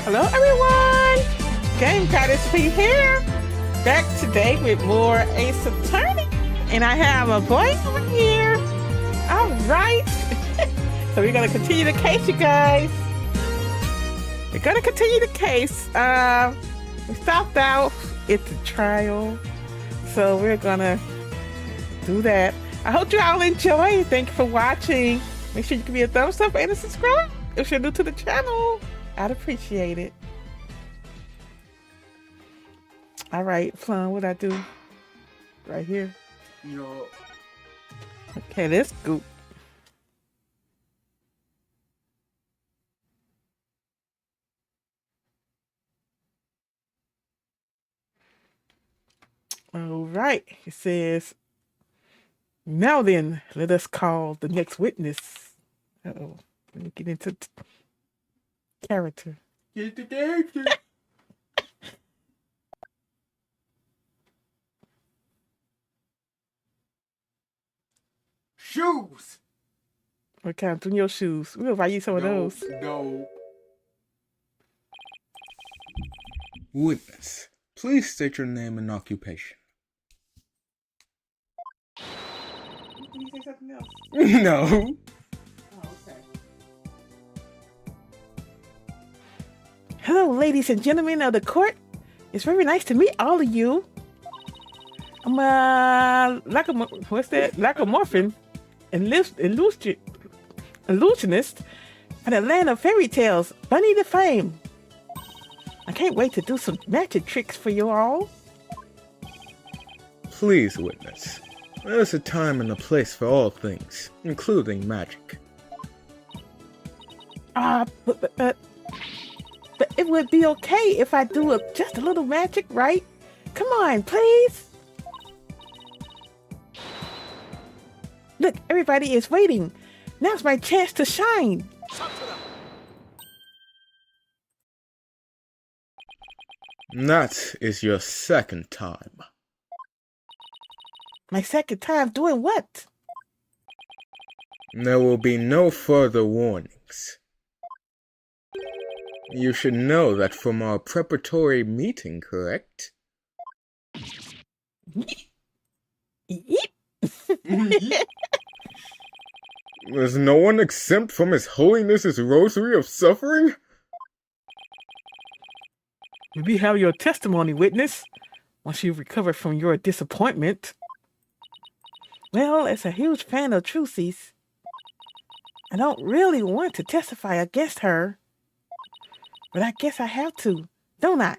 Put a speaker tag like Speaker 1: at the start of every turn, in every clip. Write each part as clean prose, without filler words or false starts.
Speaker 1: Hello everyone! GameGoddessFee here, back today with more Ace Attorney, and I have a boy over here. All right, so we're gonna continue the case, you guys. We're gonna continue the case. We stopped out. It's a trial, so we're gonna do that. I hope you all enjoy. Thank you for watching. Make sure you give me a thumbs up and a subscribe if you're new to the channel. I'd appreciate it. All right, Plum, what I do? Right here.
Speaker 2: Yo.
Speaker 1: Okay, let's go. All right, it says, now then, let us call the next witness. Uh-oh, let me get into character.
Speaker 2: Get the character. Shoes.
Speaker 1: What kind of your shoes? We'll buy you some of those.
Speaker 2: No.
Speaker 3: Witness, please state your name and occupation.
Speaker 1: Did you say something else?
Speaker 3: No.
Speaker 1: Oh, okay. Hello, ladies and gentlemen of the court. It's very nice to meet all of you. I'm what's that? Lacomorphin, illusionist, and a land of fairy tales, Bonny the Fame. I can't wait to do some magic tricks for you all.
Speaker 3: Please, witness. There's a time and a place for all things, including magic.
Speaker 1: But it would be okay if I do just a little magic, right? Come on, please. Look, everybody is waiting. Now's my chance to shine.
Speaker 3: That is your second time.
Speaker 1: My second time doing what?
Speaker 3: There will be no further warnings. You should know that from our preparatory meeting, correct?
Speaker 1: Yeep.
Speaker 3: Is no one exempt from His Holiness's rosary of suffering?
Speaker 1: We have your testimony, witness. Once you recover from your disappointment. Well, as a huge fan of Trucy's, I don't really want to testify against her. But I guess I have to, don't I?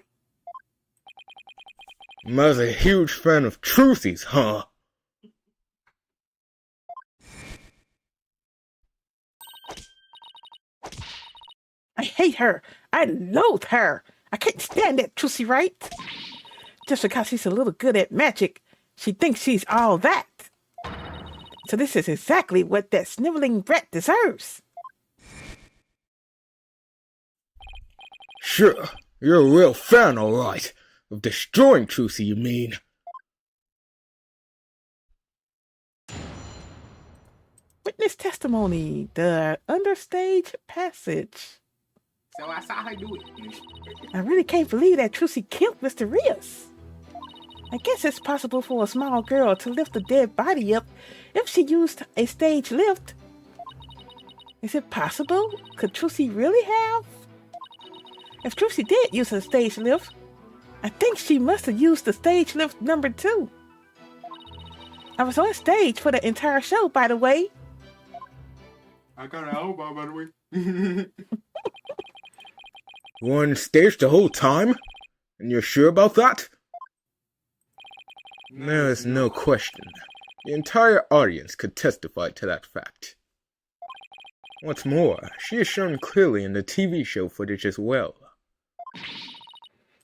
Speaker 3: As a huge fan of Trucy's, huh?
Speaker 1: I hate her. I loathe her. I can't stand that Trucy, right? Just because she's a little good at magic, she thinks she's all that. So this is exactly what that sniveling brat deserves.
Speaker 3: Sure, you're a real fan, alright. Of destroying Trucy, you mean.
Speaker 1: Witness testimony, the understage passage.
Speaker 2: So I saw her do it.
Speaker 1: I really can't believe that Trucy killed Mr. Rios. I guess it's possible for a small girl to lift a dead body up if she used a stage lift. Is it possible? Could Trucy really have? If Trucy did use a stage lift, I think she must have used the stage lift number 2. I was on stage for the entire show, by the way.
Speaker 2: I got an alibi, by the way.
Speaker 3: One stage the whole time? And you're sure about that? There is no question. The entire audience could testify to that fact. What's more, she is shown clearly in the TV show footage as well.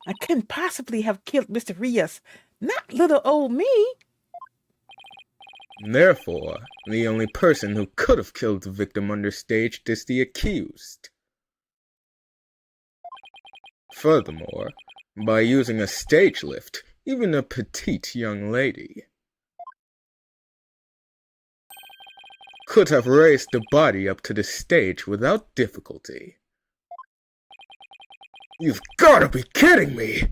Speaker 1: I couldn't possibly have killed Mr. Rios, not little old me.
Speaker 3: Therefore, the only person who could have killed the victim understaged is the accused. Furthermore, by using a stage lift, even a petite young lady could have raised the body up to the stage without difficulty. You've gotta be kidding me!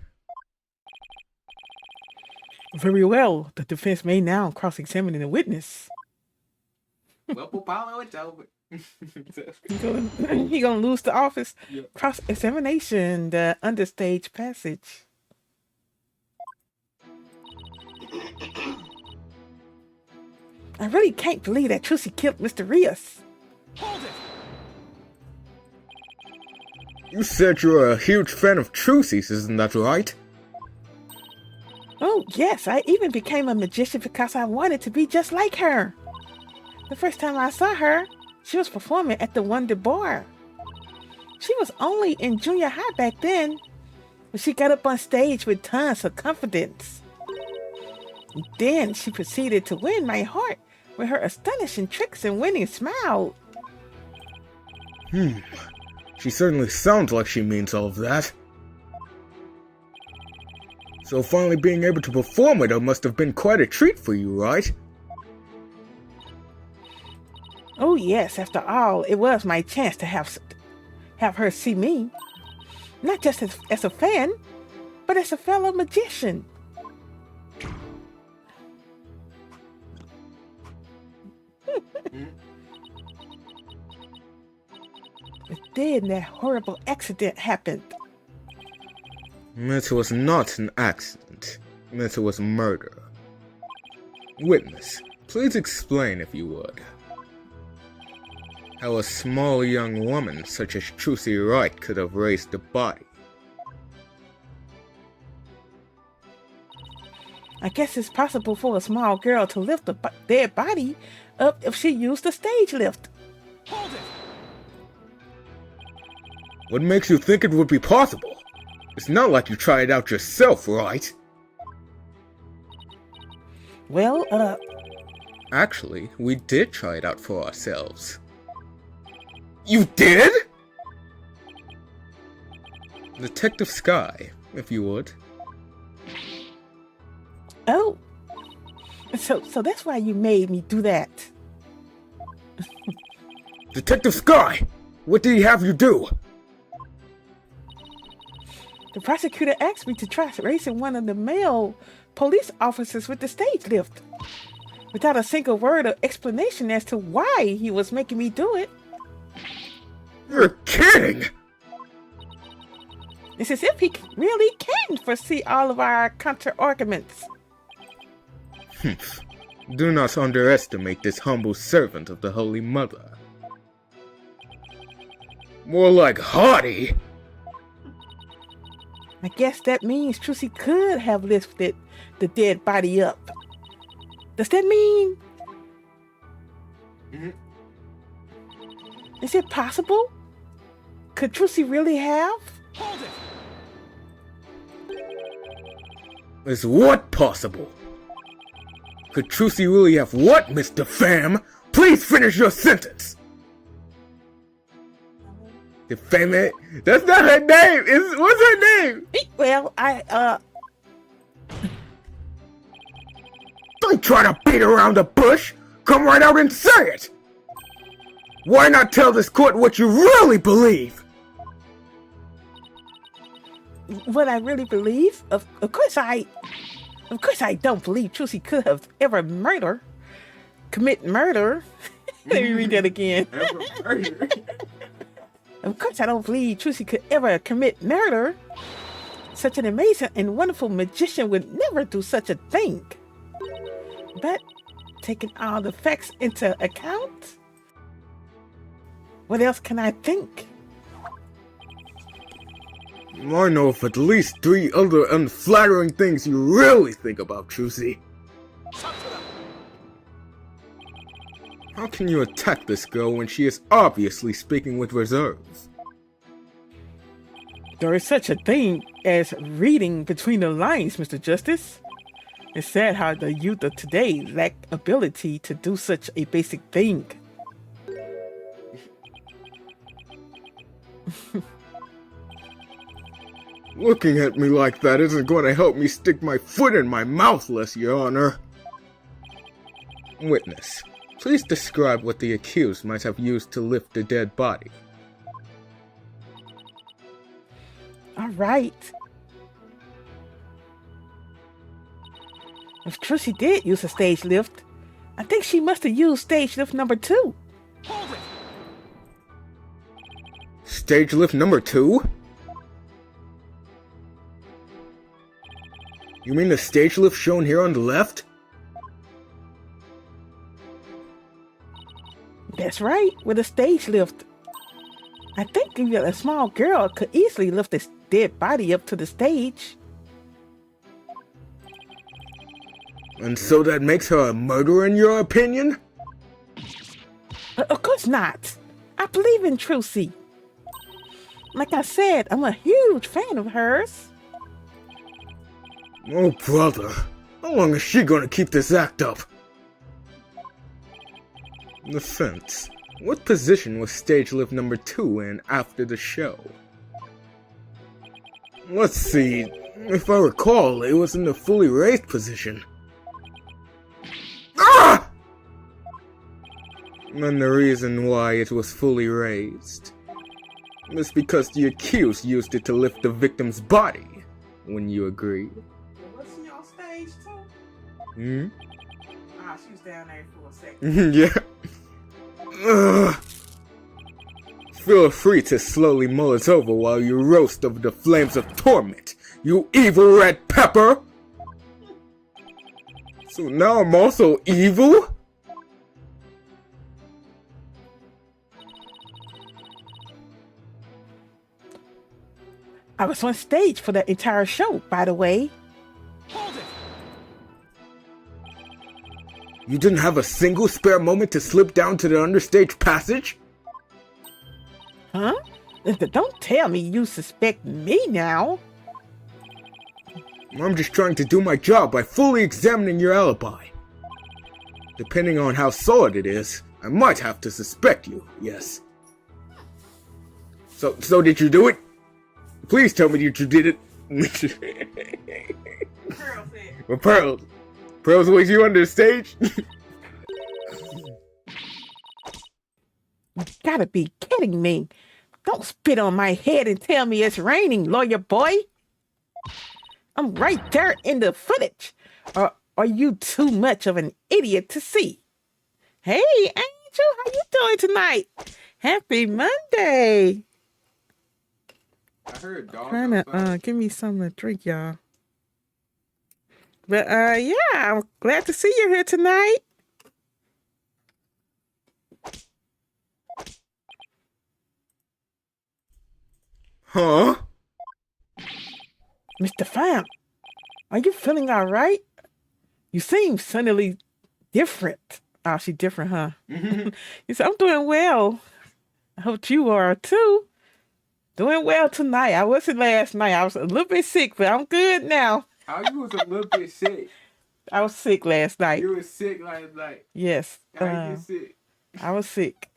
Speaker 1: Very well. The defense may now cross-examine the witness.
Speaker 2: Well, Paulo, it's over.
Speaker 1: He gonna lose the office.
Speaker 2: Yep.
Speaker 1: Cross-examination, the understage passage. I really can't believe that Trucy killed Mr. Rios.
Speaker 2: Hold it!
Speaker 3: You said you're a huge fan of Trucy's, isn't that right?
Speaker 1: Oh, yes, I even became a magician because I wanted to be just like her. The first time I saw her, she was performing at the Wonder Bar. She was only in junior high back then, but she got up on stage with tons of confidence. And then she proceeded to win my heart with her astonishing tricks and winning smile.
Speaker 3: She certainly sounds like she means all of that. So finally being able to perform with her must have been quite a treat for you, right?
Speaker 1: Oh yes, after all, it was my chance to have her see me. Not just as a fan, but as a fellow magician. But then that horrible accident happened.
Speaker 3: It was not an accident. It was murder. Witness, please explain if you would. How a small young woman such as Trucy Wright could have raised the body.
Speaker 1: I guess it's possible for a small girl to lift a dead body up if she used a stage lift.
Speaker 2: Hold it!
Speaker 3: What makes you think it would be possible? It's not like you tried it out yourself, right?
Speaker 1: Well,
Speaker 3: Actually, we did try it out for ourselves. You did? Detective Sky, if you would.
Speaker 1: oh. So that's why you made me do that.
Speaker 3: Detective Sky! What did he have you do?
Speaker 1: The prosecutor asked me to try racing one of the male police officers with the stage lift, without a single word of explanation as to why he was making me do it.
Speaker 3: You're kidding!
Speaker 1: It's as if he really can foresee all of our counter-arguments.
Speaker 3: Do not underestimate this humble servant of the Holy Mother. More like haughty!
Speaker 1: I guess that means Trucy could have lifted the dead body up. Does that mean? Is it possible? Could Trucy really have?
Speaker 2: Hold it!
Speaker 3: Is what possible? Could Trucy really have what, Mr. Pham? Please finish your sentence! Defame it? That's not her name! What's her name?
Speaker 1: Well,
Speaker 3: Don't try to beat around the bush! Come right out and say it! Why not tell this court what you really believe?
Speaker 1: what I really believe? Of course I don't believe Trucy could have ever commit murder. Let me read that again.
Speaker 2: Murder.
Speaker 1: Of course I don't believe Trucy could ever commit murder. Such an amazing and wonderful magician would never do such a thing. But taking all the facts into account, what else can I think?
Speaker 3: I know of at least 3 other unflattering things you really think about Trucy. How can you attack this girl when she is obviously speaking with reserve?
Speaker 1: There is such a thing as reading between the lines, Mr. Justice. It's sad how the youth of today lack ability to do such a basic thing.
Speaker 3: Looking at me like that isn't going to help me stick my foot in my mouth, Your Honor. Witness, please describe what the accused might have used to lift the dead body.
Speaker 1: All right. If true she did use a stage lift, I think she must have used stage lift number 2.
Speaker 4: Hold it!
Speaker 3: Stage lift number 2? You mean the stage lift shown here on the left?
Speaker 1: That's right, with a stage lift. I think a small girl could easily lift a dead body up to the stage.
Speaker 3: And so that makes her a murderer in your opinion?
Speaker 1: Of course not. I believe in Trucy. Like I said, I'm a huge fan of hers.
Speaker 3: Oh, brother. How long is she gonna keep this act up? The fence. What position was stage lift number 2 in after the show? Let's see. If I recall, it was in the fully raised position. Ah! And the reason why it was fully raised is because the accused used it to lift the victim's body. Wouldn't you agree?
Speaker 1: Was she on stage too?
Speaker 3: Hmm?
Speaker 1: Ah, she was down there for a second.
Speaker 3: Yeah. Ugh. Feel free to slowly mull it over while you roast over the flames of torment, you evil red pepper! So now I'm also evil?
Speaker 1: I was on stage for the entire show, by the way.
Speaker 4: Hold it!
Speaker 3: You didn't have a single spare moment to slip down to the understage passage?
Speaker 1: Huh? Don't tell me you suspect me now.
Speaker 3: I'm just trying to do my job by fully examining your alibi. Depending on how solid it is, I might have to suspect you, yes. So did you do it? Please tell me that you did it.
Speaker 1: Pearl said.
Speaker 3: Well, Pearls, was you on the stage?
Speaker 1: You gotta be kidding me. Don't spit on my head and tell me it's raining, lawyer boy. I'm right there in the footage. Or are you too much of an idiot to see? Hey, Angel, how you doing tonight? Happy Monday.
Speaker 2: I heard dog.
Speaker 1: Trying to give me something to drink, y'all. But yeah, I'm glad to see you here tonight.
Speaker 3: Huh?
Speaker 1: Mr. Pham, are you feeling all right? You seem suddenly different. Oh, she different, huh? You said, I'm doing well. I hope you are too. Doing well tonight. I wasn't last night. I was a little bit sick, but I'm good now.
Speaker 2: How you was a little bit sick?
Speaker 1: I was sick last night.
Speaker 2: You was sick last night.
Speaker 1: Yes.
Speaker 2: How you get sick?
Speaker 1: I was sick.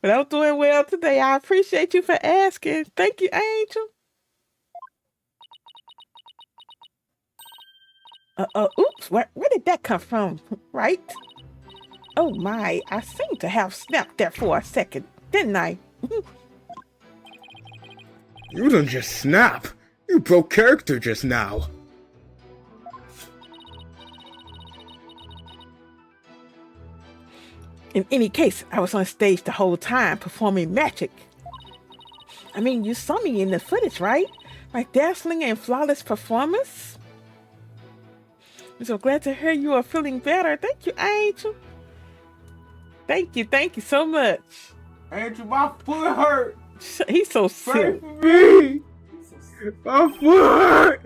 Speaker 1: But I'm doing well today. I appreciate you for asking. Thank you, Angel. Oops, where did that come from? Right? Oh my, I seem to have snapped there for a second, didn't I?
Speaker 3: You didn't just snap. You broke character just now.
Speaker 1: In any case, I was on stage the whole time performing magic. I mean, you saw me in the footage, right? My dazzling and flawless performance. I'm so glad to hear you are feeling better. Thank you, Angel. Thank you so much.
Speaker 2: Andrew, my foot hurt.
Speaker 1: He's so
Speaker 2: Pray
Speaker 1: silly.
Speaker 2: for me.
Speaker 3: My foot!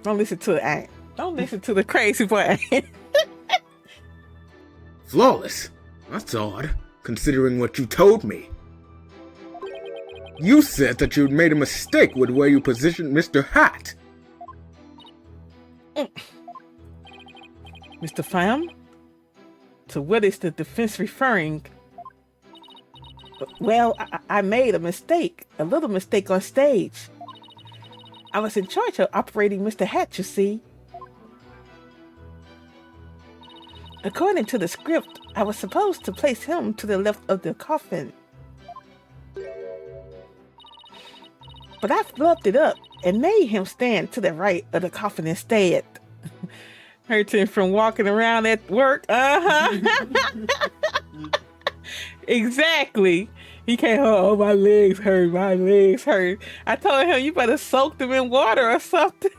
Speaker 1: Don't listen to it, don't listen to the crazy boy.
Speaker 3: Flawless? That's odd, considering what you told me. You said that you'd made a mistake with where you positioned Mr. Hat.
Speaker 1: Mr. Pham? To what is the defense referring? Well, I made a mistake, a little mistake on stage. I was in charge of operating Mr. Hat, you see. According to the script, I was supposed to place him to the left of the coffin. but I fluffed it up and made him stand to the right of the coffin instead. Hurting from walking around at work. Exactly. He can't, oh, my legs hurt, my legs hurt. I told him, you better soak them in water or something.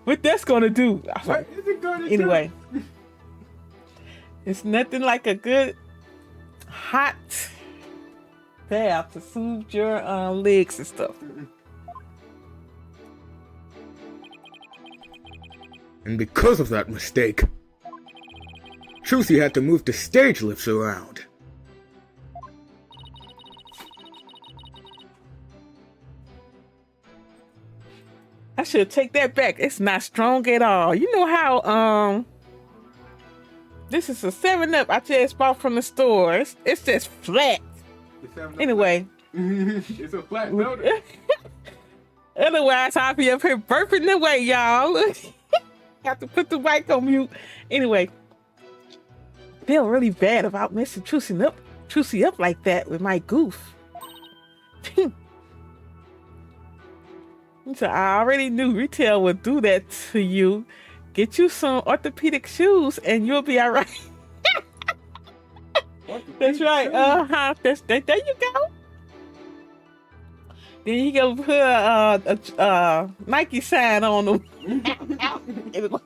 Speaker 1: What that's gonna do?
Speaker 2: What is it gonna do?
Speaker 1: Anyway, it's nothing like a good hot bath to soothe your legs and stuff.
Speaker 3: And because of that mistake, Trucy had to move the stage lifts around.
Speaker 1: I should take that back. It's not strong at all. You know how this is a 7-Up I just bought from the store. It's just flat. Anyway.
Speaker 2: It's a flat soda.
Speaker 1: Otherwise, I'll be up here burping away, y'all. Have to put the mic on mute. Anyway, feel really bad about messing Trucy up like that with my goof. So I already knew retail would do that to you. Get you some orthopedic shoes and you'll be all right. That's right. There you go. Then you can put a Nike sign on them. Anyway.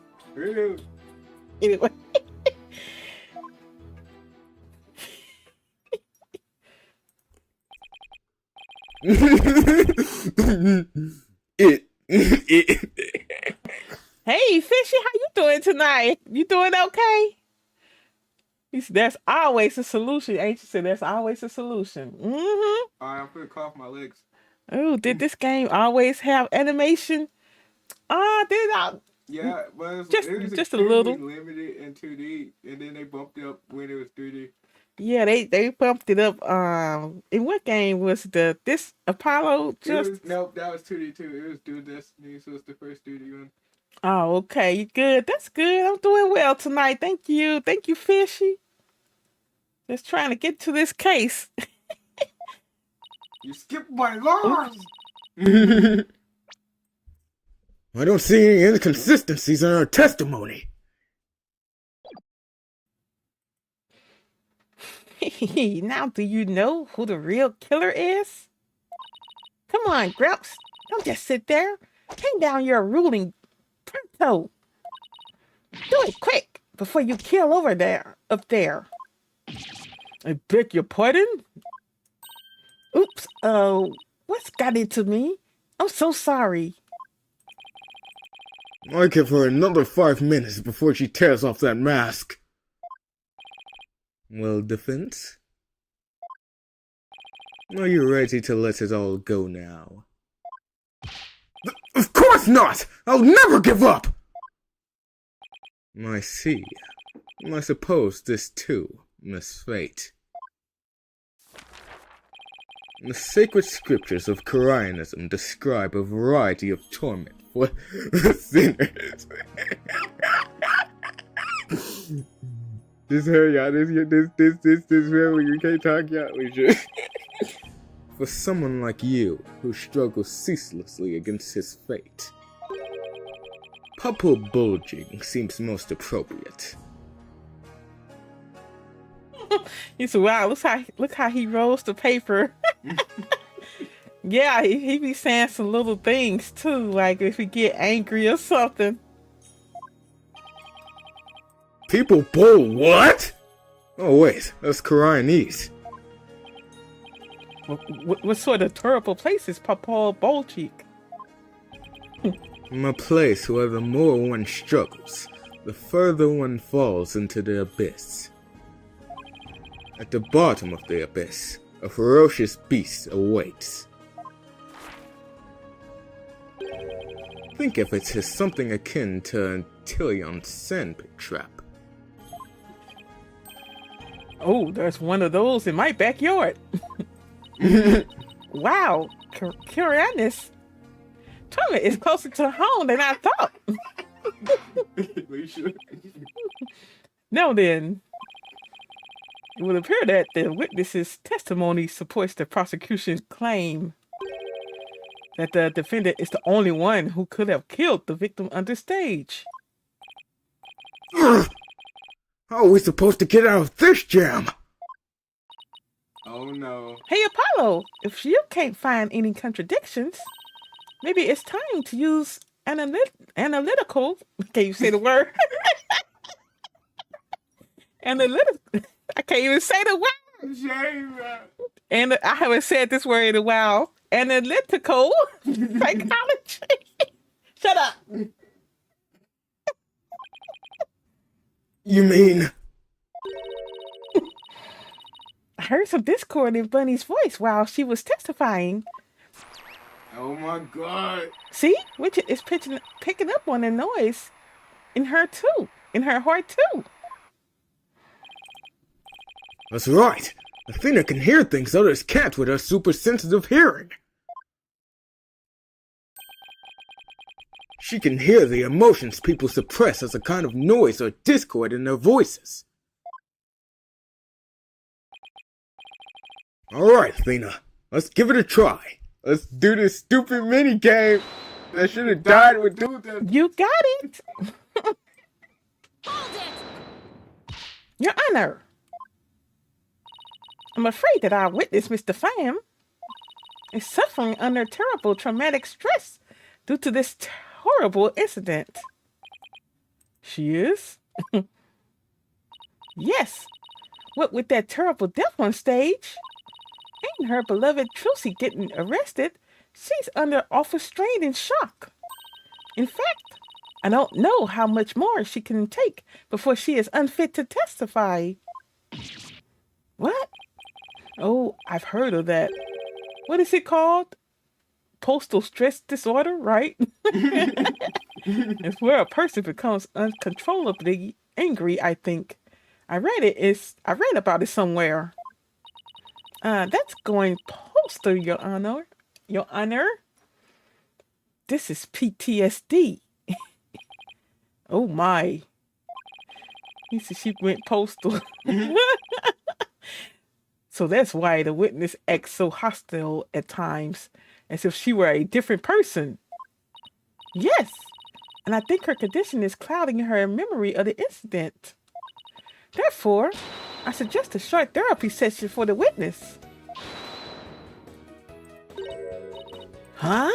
Speaker 1: Hey, Fishy, how you doing tonight? You doing okay? He said, that's always a solution. Ain't you said that's always a solution? Mm-hmm.
Speaker 2: Alright, I'm gonna cough my legs.
Speaker 1: Oh, did this game always have animation? Did I?
Speaker 2: Yeah, but it was
Speaker 1: just a little
Speaker 2: limited in 2D, and then they bumped up when it was 3D.
Speaker 1: Yeah, they bumped it up. In what game was this Apollo?
Speaker 2: Nope, that was 2D too. It was Dual Destiny, so it's the first 2D one.
Speaker 1: Oh, okay, good. That's good. I'm doing well tonight. Thank you, Fishy. Just trying to get to this case.
Speaker 2: You skipped my laws.
Speaker 3: I don't see any inconsistencies in our testimony.
Speaker 1: Now, do you know who the real killer is? Come on, Gramps. Don't just sit there. Hang down your ruling pronto. Do it quick before you kill up there. I beg your pardon? Oops. What's got into me? I'm so sorry.
Speaker 3: I give her another 5 minutes before she tears off that mask. Well, defense? Are you ready to let it all go now? Of course not! I'll never give up! I see. I suppose this too, Miss Fate. The sacred scriptures of Koreanism describe a variety of torment for sinners. Just hurry out, this family, you can't talk yet, we should. For someone like you, who struggles ceaselessly against his fate. Pupil bulging seems most appropriate.
Speaker 1: He said, wow, look how he rolls the paper. Yeah, he be saying some little things too, like if he get angry or something.
Speaker 3: People bull what? Oh wait, that's Koreanese.
Speaker 1: What sort of terrible place is Pupil Bulging?
Speaker 3: A place where the more one struggles, the further one falls into the abyss. At the bottom of the abyss, a ferocious beast awaits. Think of it as something akin to Antillion's sandpit trap.
Speaker 1: Oh, there's one of those in my backyard. Wow, Koreanis. Tournament is closer to home than I thought. Now then, it would appear that the witness's testimony supports the prosecution's claim. that the defendant is the only one who could have killed the victim under stage.
Speaker 3: Ugh. How are we supposed to get out of this jam?
Speaker 2: Oh no.
Speaker 1: Hey, Apollo, if you can't find any contradictions, maybe it's time to use analytical. Can you say the word? Analytical. I can't even say the word.
Speaker 2: Shame.
Speaker 1: And I haven't said this word in a while. Analytical psychology. Shut up.
Speaker 3: You mean...
Speaker 1: I heard some discord in Bonny's voice while she was testifying.
Speaker 2: Oh my god.
Speaker 1: See? Widget is picking up on the noise in her too. In her heart too.
Speaker 3: That's right. Athena can hear things others can't with her super sensitive hearing. She can hear the emotions people suppress as a kind of noise or discord in their voices. Alright, Athena. Let's give it a try. Let's do this stupid mini game that should have died with doing that.
Speaker 1: You got it.
Speaker 4: Hold it!
Speaker 1: Your Honor. I'm afraid that our witness, Mr. Pham, is suffering under terrible traumatic stress due to this horrible incident. She is? Yes. What with that terrible death on stage and her beloved Trucy getting arrested, she's under awful strain and shock. In fact, I don't know how much more she can take before she is unfit to testify. What? Oh, I've heard of that. What is it called? Postal stress disorder, right? It's where a person becomes uncontrollably angry, I think. I read about it somewhere. That's going postal, Your Honor. Your Honor. This is PTSD. Oh my. He said she went postal. So that's why the witness acts so hostile at times, as if she were a different person. Yes, and I think her condition is clouding her memory of the incident. Therefore, I suggest a short therapy session for the witness. Huh?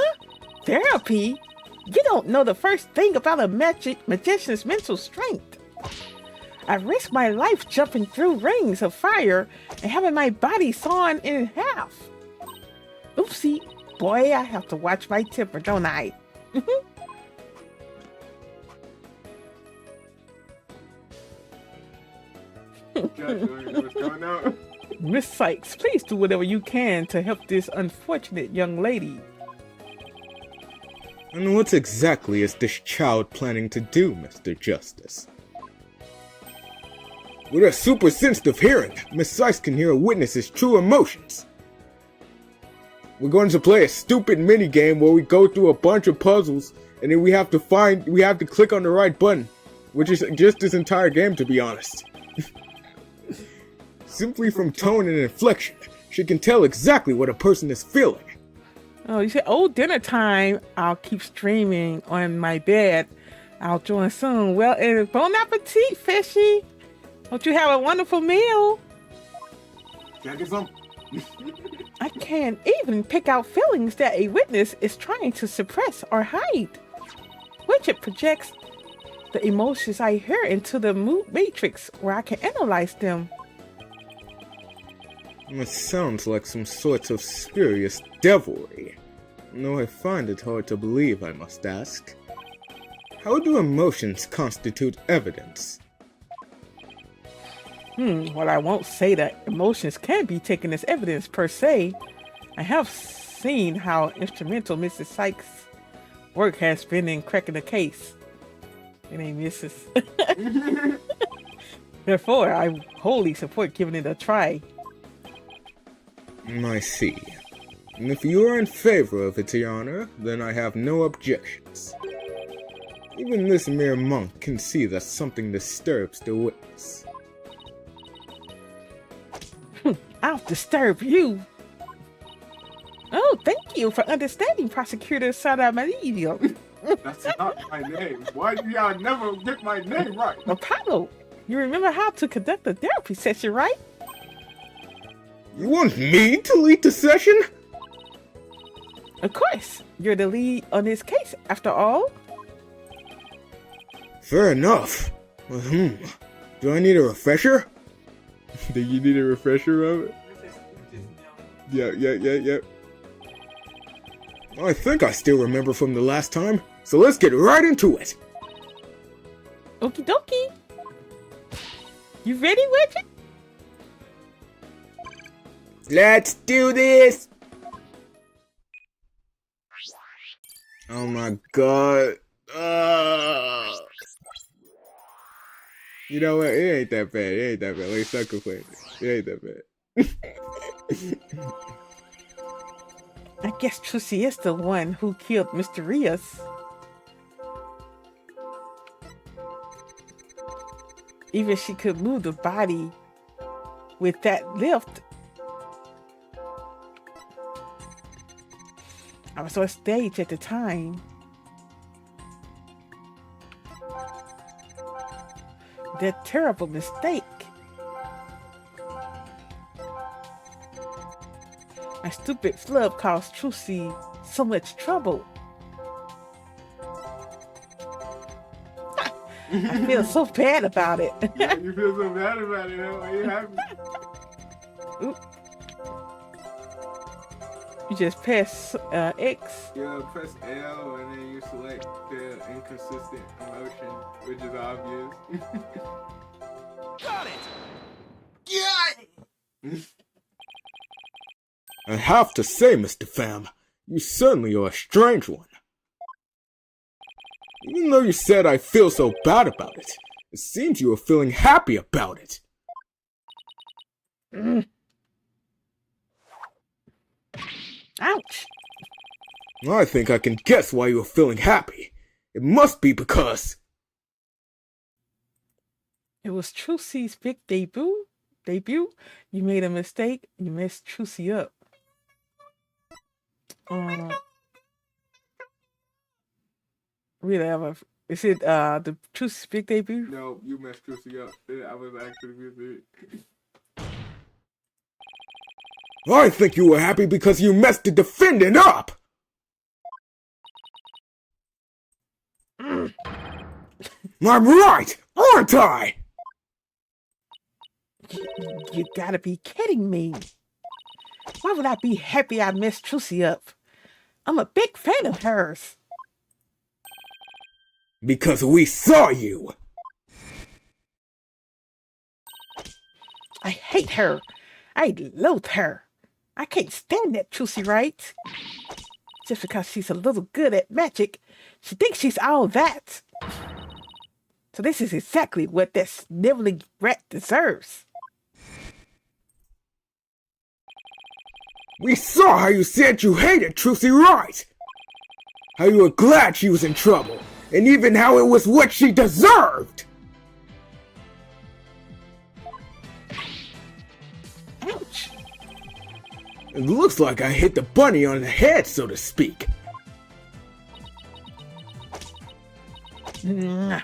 Speaker 1: Therapy? You don't know the first thing about a magician's mental strength. I risked my life jumping through rings of fire and having my body sawn in half. Oopsie, boy, I have to watch my temper, don't I? Miss Sykes, please do whatever you can to help this unfortunate young lady.
Speaker 3: And what exactly is this child planning to do, Mr. Justice? With her super sensitive hearing, Miss Sykes can hear a witness's true emotions. We're going to play a stupid mini game where we go through a bunch of puzzles and then we have to click on the right button, which is just this entire game, to be honest. Simply from tone and inflection, she can tell exactly what a person is feeling.
Speaker 1: Oh, you said, oh, dinner time. I'll keep streaming on my bed. I'll join soon. Well, bon appetit, fishy. Hope you have a wonderful meal.
Speaker 2: Can I get some?
Speaker 1: I can't even pick out feelings that a witness is trying to suppress or hide, which it projects the emotions I hear into the mood matrix where I can analyze them.
Speaker 3: It sounds like some sorts of spurious devilry. Though I find it hard to believe, I must ask. How do emotions constitute evidence?
Speaker 1: Well, I won't say that emotions can be taken as evidence per se. I have seen how instrumental Mrs. Sykes' work has been in cracking the case. It ain't Mrs. Therefore, I wholly support giving it a try.
Speaker 3: I see. And if you are in favor of it, Your Honor, then I have no objections. Even this mere monk can see that something disturbs the witness.
Speaker 1: I'll disturb you. Oh, thank you for understanding, Prosecutor Saramadio.
Speaker 2: That's not my name. Why do y'all never get my name right?
Speaker 1: Apollo, you remember how to conduct a therapy session, right?
Speaker 3: You want me to lead the session?
Speaker 1: Of course, you're the lead on this case, after all.
Speaker 3: Fair enough. Do I need a refresher? Do you need a refresher, Robert? Yeah. I think I still remember from the last time, so let's get right into it.
Speaker 1: Okie dokie. You ready, Widget?
Speaker 3: Let's do this! Oh my god. You know what? It ain't that bad. Like, stop complaining. It ain't that bad.
Speaker 1: I guess Trucy is the one who killed Mr. Rios. Even she could move the body with that lift. I was on stage at the time. That terrible mistake. My stupid flub caused Trucy so much trouble. I feel so bad about it.
Speaker 2: Yeah, you feel so bad about it, huh? Why you happy?
Speaker 1: Oop. You just press X.
Speaker 2: Yeah, press L and then you select the inconsistent emotion, which is obvious.
Speaker 4: Got it!
Speaker 3: I have to say, Mr. Pham, you certainly are a strange one. Even though you said I feel so bad about it, it seems you were feeling happy about it.
Speaker 1: Ouch.
Speaker 3: I think I can guess why you were feeling happy. It must be because...
Speaker 1: It was Trucy's big debut. You made a mistake. You messed Trucy up. Really, is it the Trucy's big debut?
Speaker 2: No, you messed Trucy up. I was actually music.
Speaker 3: I think you were happy because you messed the defendant up! I'm right, aren't I?
Speaker 1: You gotta be kidding me. Why would I be happy I messed Trucy up? I'm a big fan of hers.
Speaker 3: Because we saw you!
Speaker 1: I hate her. I loathe her. I can't stand that Trucy, right? Just because she's a little good at magic, she thinks she's all that. So this is exactly what that sniveling rat deserves.
Speaker 3: We saw how you said you hated Trucy, right? How you were glad she was in trouble, and even how it was what she deserved!
Speaker 1: Ouch.
Speaker 3: It looks like I hit the bunny on the head, so to speak.
Speaker 1: Mwah.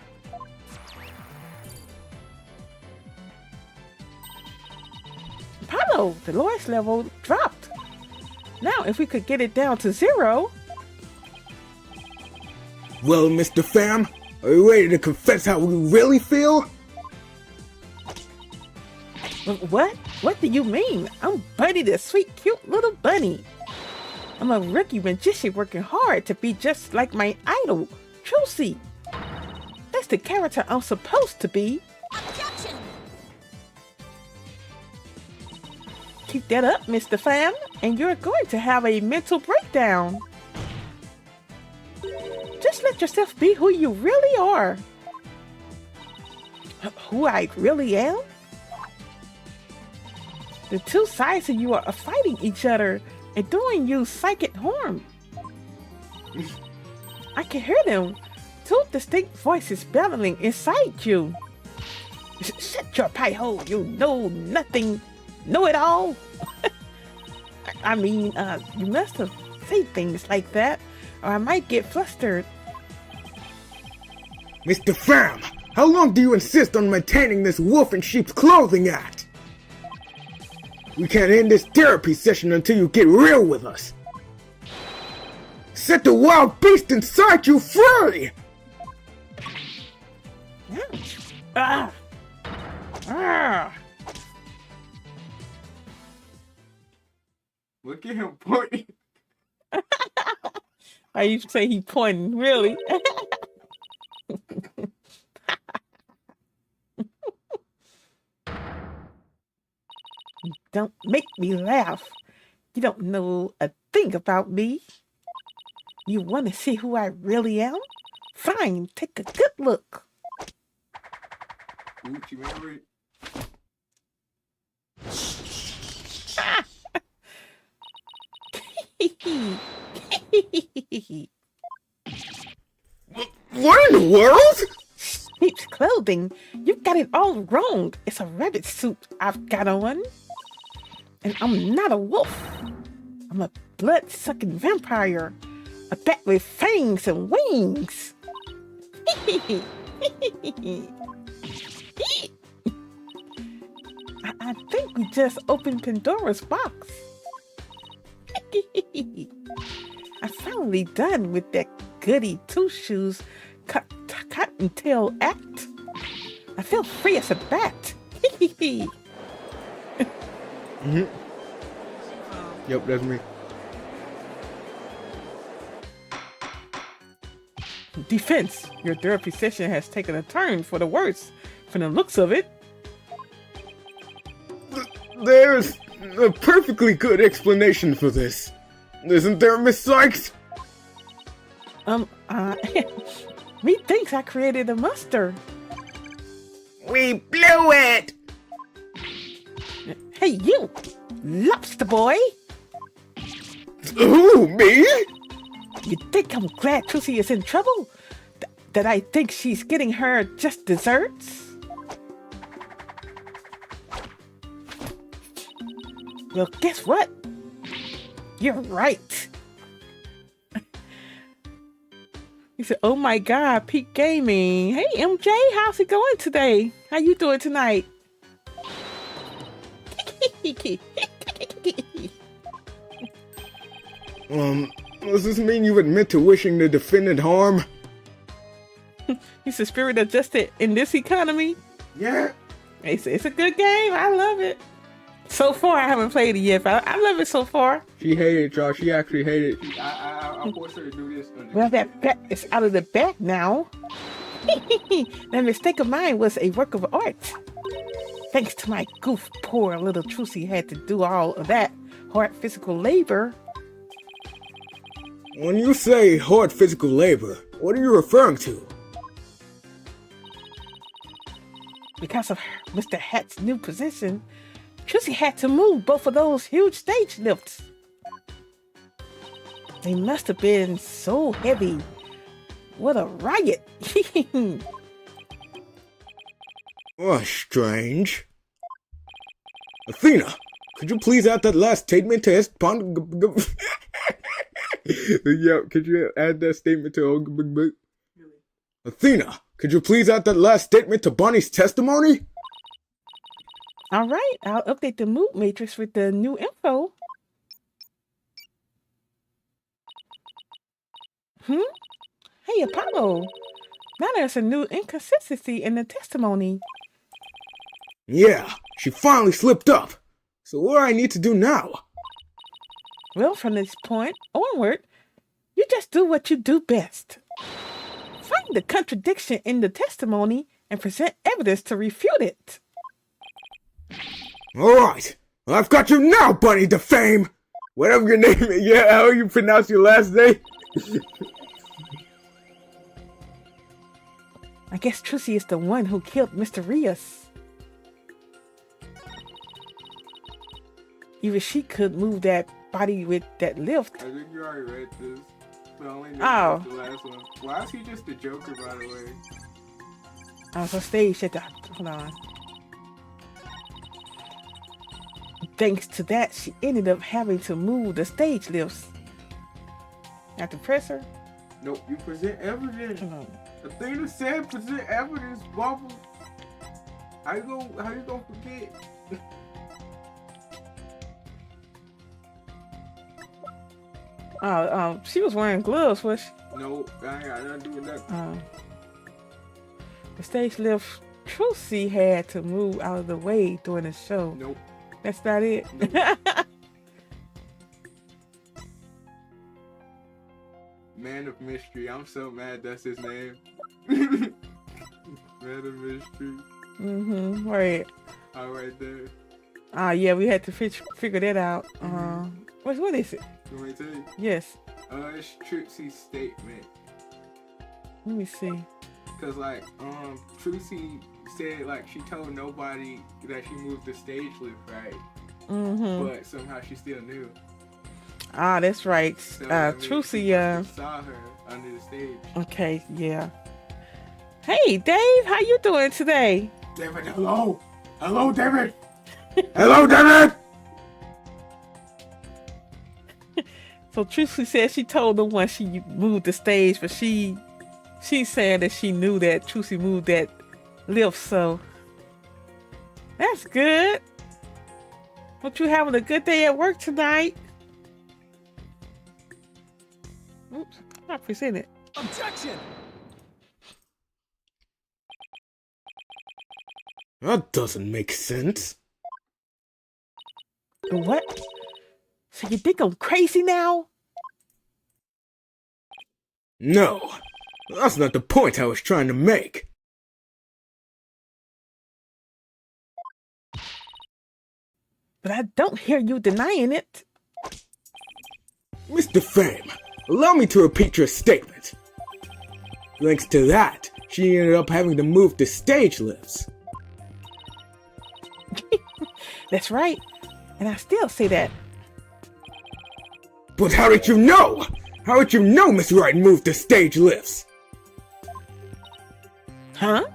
Speaker 1: Apollo, the lowest level dropped. Now, if we could get it down to 0.
Speaker 3: Well, Mr. Pham, are you ready to confess how we really feel?
Speaker 1: What? What do you mean? I'm Bonny, the sweet, cute little bunny. I'm a rookie magician working hard to be just like my idol, Trucy. That's the character I'm supposed to be.
Speaker 5: Objection!
Speaker 1: Keep that up, Mr. Pham, and you're going to have a mental breakdown. Just let yourself be who you really are. Who I really am? The two sides of you are fighting each other and doing you psychic harm. I can hear them. Two distinct voices battling inside you. Shut your pie hole, you know nothing, know it all. I mean, you must have say things like that, or I might get flustered.
Speaker 3: Mr. Fam, how long do you insist on maintaining this wolf in sheep's clothing act? We can't end this therapy session until you get real with us. Set the wild beast inside you free!
Speaker 1: Ah! Ah!
Speaker 2: Look at him pointing.
Speaker 1: I used to say he pointing, really. Don't make me laugh. You don't know a thing about me. You want to see who I really am? Fine, take a good look.
Speaker 2: Ooh, you remember it?
Speaker 3: What in the world?
Speaker 1: Sheep's clothing. You've got it all wrong. It's a rabbit suit I've got on. And I'm not a wolf. I'm a blood-sucking vampire. A bat with fangs and wings. I think we just opened Pandora's box. I'm finally done with that goody two-shoes cottontail act. I feel free as a bat.
Speaker 3: Mm-hmm. Yep, that's me.
Speaker 1: Defense, your therapy session has taken a turn for the worse from the looks of it.
Speaker 3: There's a perfectly good explanation for this. Isn't there, Miss Sykes?
Speaker 1: Methinks I created a monster.
Speaker 3: We blew it!
Speaker 1: Hey, you! Lobster boy!
Speaker 3: Who, me?
Speaker 1: You think I'm glad Tussie is in trouble? That I think she's getting her just desserts? Well, guess what? You're right. He said, oh my God, Peak Gaming. Hey, MJ, how's it going today? How you doing tonight?
Speaker 3: Does this mean you admit to wishing the defendant harm?
Speaker 1: He's a spirit adjusted in this economy.
Speaker 3: Yeah.
Speaker 1: It's a good game. I love it. So far, I haven't played it yet, but I love it so far.
Speaker 3: She hated it, y'all. She actually hated it.
Speaker 2: I forced her to do this.
Speaker 1: Well, that bat is out of the bag now. That mistake of mine was a work of art. Thanks to my goof, poor little Trucy had to do all of that hard physical labor.
Speaker 3: When you say hard physical labor, what are you referring to?
Speaker 1: Because of Mr. Hat's new position, Trucy had to move both of those huge stage lifts. They must have been so heavy. What a riot!
Speaker 3: Oh, strange. Athena, could you please add that last statement to his Yeah, could you add that statement to Athena, could you please add that last statement to Bonny's testimony?
Speaker 1: All right, I'll update the mood matrix with the new info. Hey, Apollo. Now there's a new inconsistency in the testimony.
Speaker 3: Yeah, she finally slipped up. So what do I need to do now?
Speaker 1: Well, from this point onward, you just do what you do best. Find the contradiction in the testimony and present evidence to refute it.
Speaker 3: Alright, I've got you now, Bonny the Fame! Whatever your name is, yeah, how you pronounce your last name?
Speaker 1: I guess Trucy is the one who killed Mr. Rios. Even she could move that body with that lift.
Speaker 2: I think you already read this. The only the last one. Why is he just a Joker, by the way?
Speaker 1: I was on stage at the... Hold on. Thanks to that, she ended up having to move the stage lifts. At the presser?
Speaker 2: Nope, you present evidence.
Speaker 1: Hold on.
Speaker 2: The thing that said present evidence, Bubble. How you gonna forget?
Speaker 1: She was wearing gloves, was she?
Speaker 2: No, I ain't got nothing to do with that.
Speaker 1: The stage lift Trucy had to move out of the way during the show.
Speaker 2: Nope.
Speaker 1: That's not it.
Speaker 2: Nope. Man of Mystery. I'm so mad that's his name. Man of Mystery.
Speaker 1: Right.
Speaker 2: All right there.
Speaker 1: Yeah, we had to figure that out. What is it?
Speaker 2: You want me to tell you?
Speaker 1: Yes.
Speaker 2: It's Trixie's statement.
Speaker 1: Let me see.
Speaker 2: Cause like, Trixie said like she told nobody that she moved the stage lift, right? But somehow she still knew.
Speaker 1: Ah, that's right.
Speaker 2: So,
Speaker 1: Trucy,
Speaker 2: she saw her under the stage.
Speaker 1: Okay, yeah. Hey, Dave, how you doing today?
Speaker 2: David, hello. Hello, David. Hello, David.
Speaker 1: So Trucy said she told them when she moved the stage, but she's saying that she knew that Trucy moved that lift, so that's good. Hope you having a good day at work tonight. Oops, I presented.
Speaker 4: Objection!
Speaker 3: That doesn't make sense.
Speaker 1: What? So you think I'm crazy now?
Speaker 3: No, that's not the point I was trying to make.
Speaker 1: But I don't hear you denying it.
Speaker 3: Mr. Fame, allow me to repeat your statement. Thanks to that, she ended up having to move the stage lifts.
Speaker 1: That's right. And I still say that.
Speaker 3: But how did you know? How did you know Miss Wright moved the stage lifts?
Speaker 1: Huh?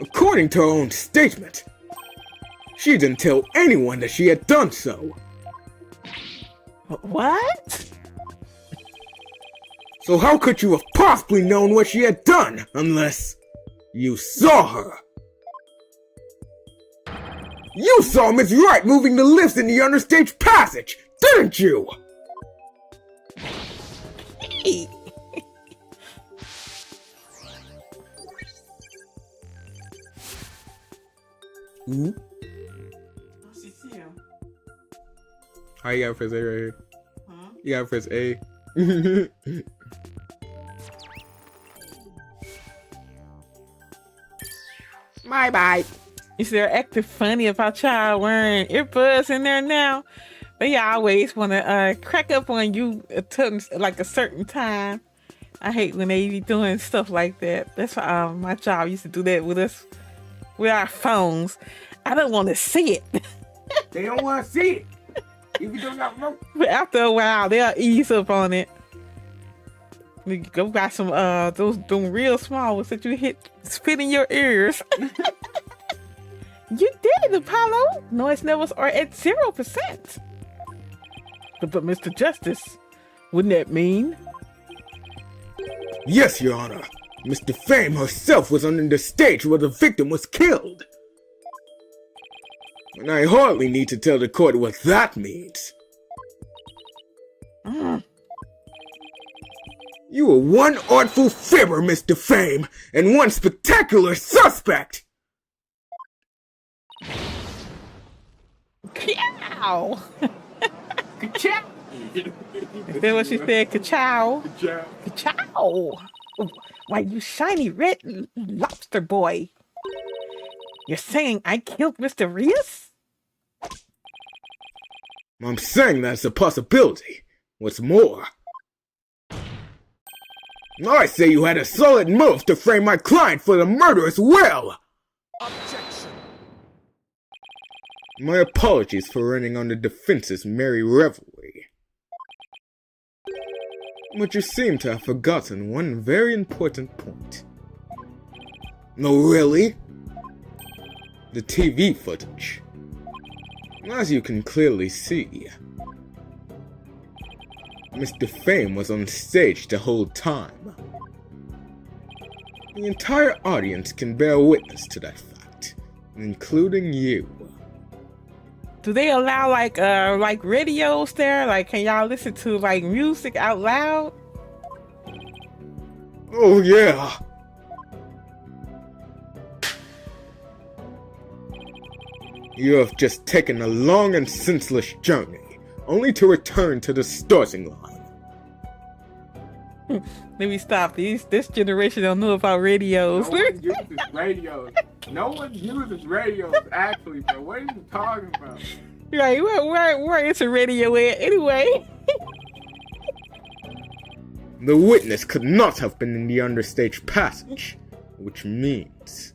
Speaker 3: According to her own statement, she didn't tell anyone that she had done so.
Speaker 1: What?
Speaker 3: So how could you have possibly known what she had done unless you saw her? You saw Miss Wright moving the lifts in the understage passage, didn't you?
Speaker 1: Hey.
Speaker 3: Ooh. How you gotta press A right here?
Speaker 1: Huh?
Speaker 3: You gotta press A. Bye.
Speaker 1: Is there acting funny about y'all wearing earbuds in there now? They always want to crack up on you at like a certain time. I hate when they be doing stuff like that. That's why my job used to do that with us, with our phones. I don't want to see it.
Speaker 2: They don't want to see it. If you don't know.
Speaker 1: But after a while, they'll ease up on it. We go buy some those real small ones that you spit in your ears. You did, Apollo. Noise levels are at 0%. But Mr. Justice, wouldn't that mean?
Speaker 3: Yes, Your Honor. Mr. Fame herself was under the stage where the victim was killed. And I hardly need to tell the court what that means. You were one artful fibber, Mr. Fame, and one spectacular suspect!
Speaker 1: Ka-chow!
Speaker 2: Ka-chow!
Speaker 1: Is that what she said? Ka-chow?
Speaker 2: Ka-chow.
Speaker 1: Ka-chow! Why, you shiny red lobster boy. You're saying I killed Mr. Rios?
Speaker 3: I'm saying that's a possibility. What's more, I say you had a solid move to frame my client for the murder as well!
Speaker 4: Objection!
Speaker 3: My apologies for running on the defense's merry revelry. But you seem to have forgotten one very important point. No, really? The TV footage. As you can clearly see, Mr. Fame was on stage the whole time. The entire audience can bear witness to that fact, including you.
Speaker 1: Do they allow like radios there? Like, can y'all listen to like music out loud?
Speaker 3: Oh yeah! You have just taken a long and senseless journey, only to return to the starting line.
Speaker 1: Let me stop. This generation don't know about radios.
Speaker 2: No one uses radios. No one uses radios, actually, bro. What are you talking about?
Speaker 1: Right, where is a radio at anyway?
Speaker 3: The witness could not have been in the understage passage, which means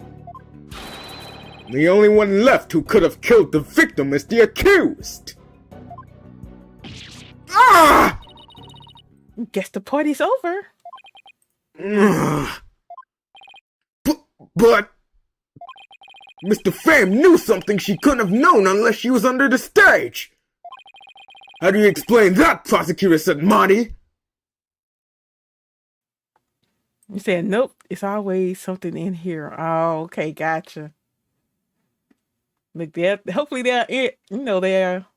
Speaker 3: the only one left who could have killed the victim is the accused. Ah!
Speaker 1: Guess the party's over.
Speaker 3: But Mr. Fame knew something she couldn't have known unless she was under the stage. How do you explain that, Prosecutor said Bonny?
Speaker 1: You said nope. It's always something in here. Oh, okay, gotcha. Look, hopefully they'll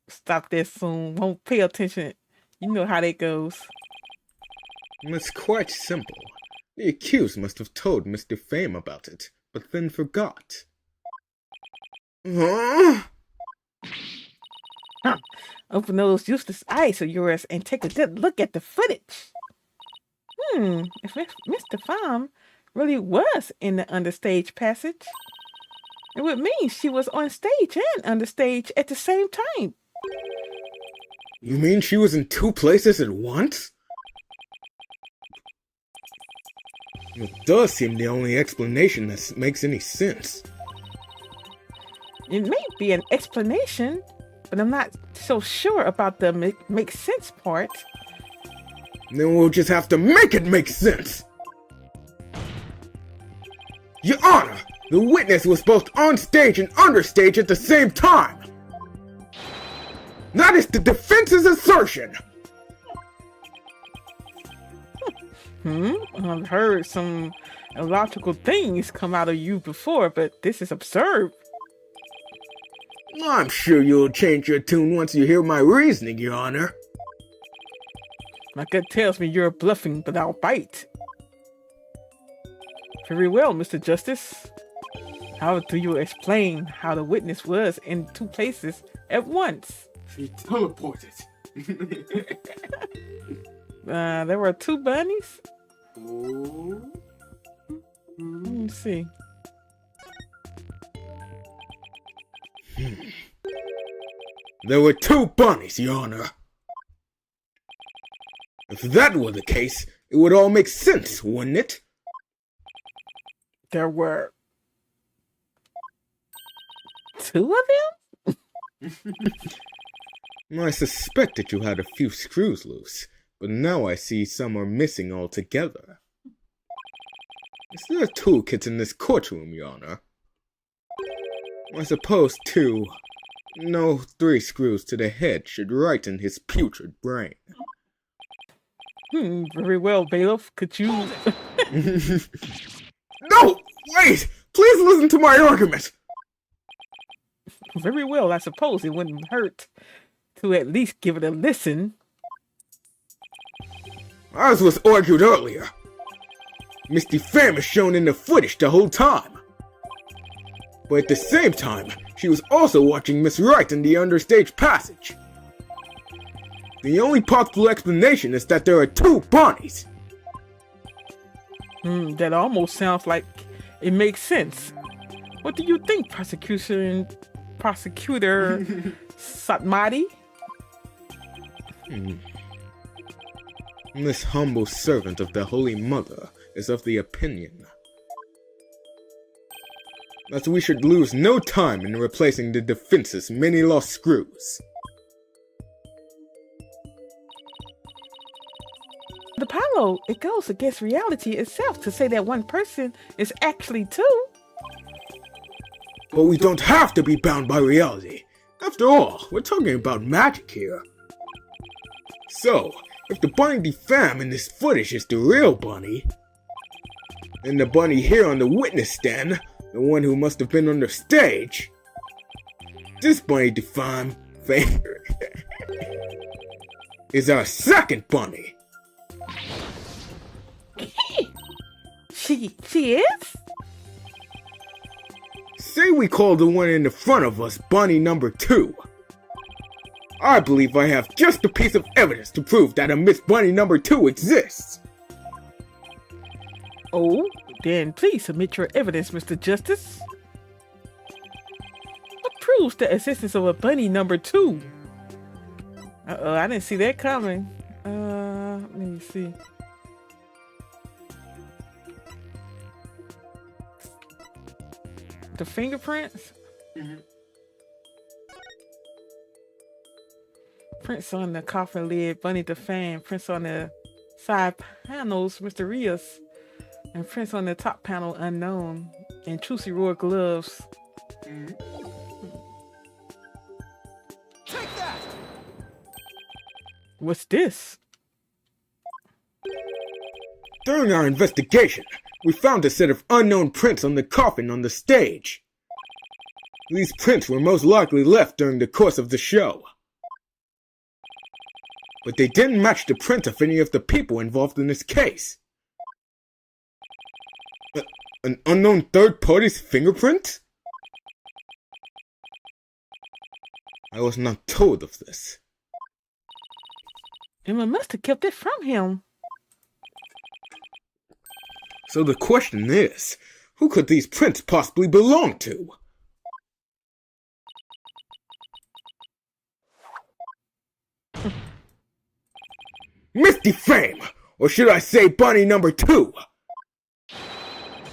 Speaker 1: stop this soon. Won't pay attention. You know how that goes.
Speaker 3: It's quite simple. The accused must have told Mr. Fame about it, but then forgot. Huh?
Speaker 1: Open those useless eyes of yours and take a good look at the footage. If Mr. Fame really was in the understage passage, it would mean she was on stage and understage at the same time.
Speaker 3: You mean she was in two places at once? It does seem the only explanation that makes any sense.
Speaker 1: It may be an explanation, but I'm not so sure about the make sense part.
Speaker 3: Then we'll just have to make it make sense! Your Honor, the witness was both on stage and understage at the same time! That is the defense's assertion!
Speaker 1: I've heard some illogical things come out of you before, but this is absurd.
Speaker 3: I'm sure you'll change your tune once you hear my reasoning, Your Honor.
Speaker 1: My gut tells me you're bluffing, but I'll bite. Very well, Mr. Justice. How do you explain how the witness was in two places at once?
Speaker 2: She teleported.
Speaker 1: There were two bunnies?
Speaker 2: Oh.
Speaker 1: Let me see.
Speaker 3: There were two bunnies, Your Honor. If that were the case, it would all make sense, wouldn't it?
Speaker 1: There were two of them?
Speaker 3: I suspected you had a few screws loose, but now I see some are missing altogether. Is there a toolkit in this courtroom, Your Honor? I suppose three screws to the head should righten his putrid brain.
Speaker 1: Very well, bailiff. Could you...
Speaker 3: No! Wait! Please listen to my argument!
Speaker 1: Very well, I suppose it wouldn't hurt to at least give it a listen.
Speaker 3: As was argued earlier, Misty Fame is shown in the footage the whole time. But at the same time, she was also watching Miss Wright in the understage passage. The only possible explanation is that there are two Bonnies.
Speaker 1: That almost sounds like it makes sense. What do you think, Prosecutor Satmati?
Speaker 3: This humble servant of the Holy Mother is of the opinion that we should lose no time in replacing the defense's many lost screws.
Speaker 1: The Apollo, it goes against reality itself to say that one person is actually two.
Speaker 3: But we don't have to be bound by reality. After all, we're talking about magic here. So, if the bunny defamed in this footage is the real bunny, then the bunny here on the witness stand, the one who must have been on the stage, this bunny defamed is our second bunny.
Speaker 1: She is?
Speaker 3: Say we call the one in the front of us bunny number 2. I believe I have just a piece of evidence to prove that a Miss Bunny number 2 exists.
Speaker 1: Oh, then please submit your evidence, Mr. Justice. What proves the existence of a bunny number 2? Uh-oh, I didn't see that coming. Let me see. The fingerprints?
Speaker 2: Mhm.
Speaker 1: Prints on the coffin lid, Bunny the fan. Prints on the side panels, Mr. Rios. And prints on the top panel, unknown. And Trucy wore gloves.
Speaker 2: Mhm.
Speaker 4: Take that!
Speaker 1: What's this?
Speaker 3: During our investigation, we found a set of unknown prints on the coffin on the stage. These prints were most likely left during the course of the show. But they didn't match the print of any of the people involved in this case. An unknown third party's fingerprint? I was not told of this.
Speaker 1: Emma must have kept it from him.
Speaker 3: So the question is, who could these prints possibly belong to? Misty Fame! Or should I say Bunny number 2?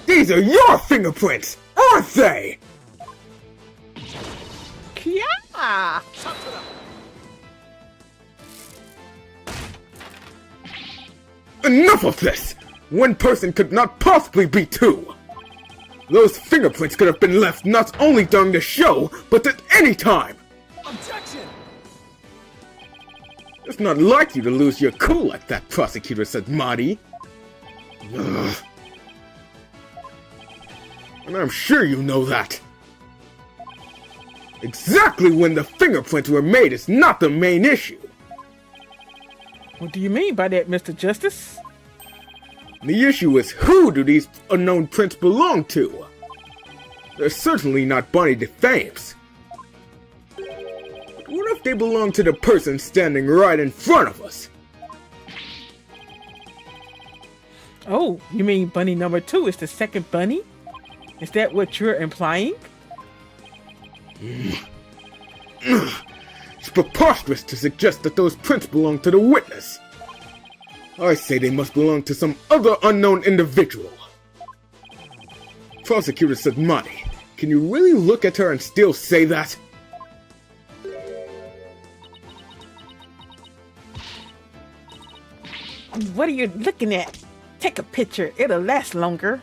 Speaker 3: These are your fingerprints, aren't they?
Speaker 1: Yeah.
Speaker 4: Chop it up!
Speaker 3: Enough of this! One person could not possibly be 2! Those fingerprints could have been left not only during the show, but at any time!
Speaker 4: Objection!
Speaker 3: It's not like you to lose your cool like that, prosecutor said Marty. Ugh. And I'm sure you know that. Exactly when the fingerprints were made is not the main issue.
Speaker 1: What do you mean by that, Mr. Justice?
Speaker 3: The issue is, who do these unknown prints belong to? They're certainly not Bonnie DeFames. But what if they belong to the person standing right in front of us?
Speaker 1: Oh, you mean bunny number 2 is the second bunny? Is that what you're implying?
Speaker 3: It's preposterous to suggest that those prints belong to the witness. I say they must belong to some other unknown individual. Prosecutor said, Marty, can you really look at her and still say that?
Speaker 1: What are you looking at? Take a picture, it'll last longer.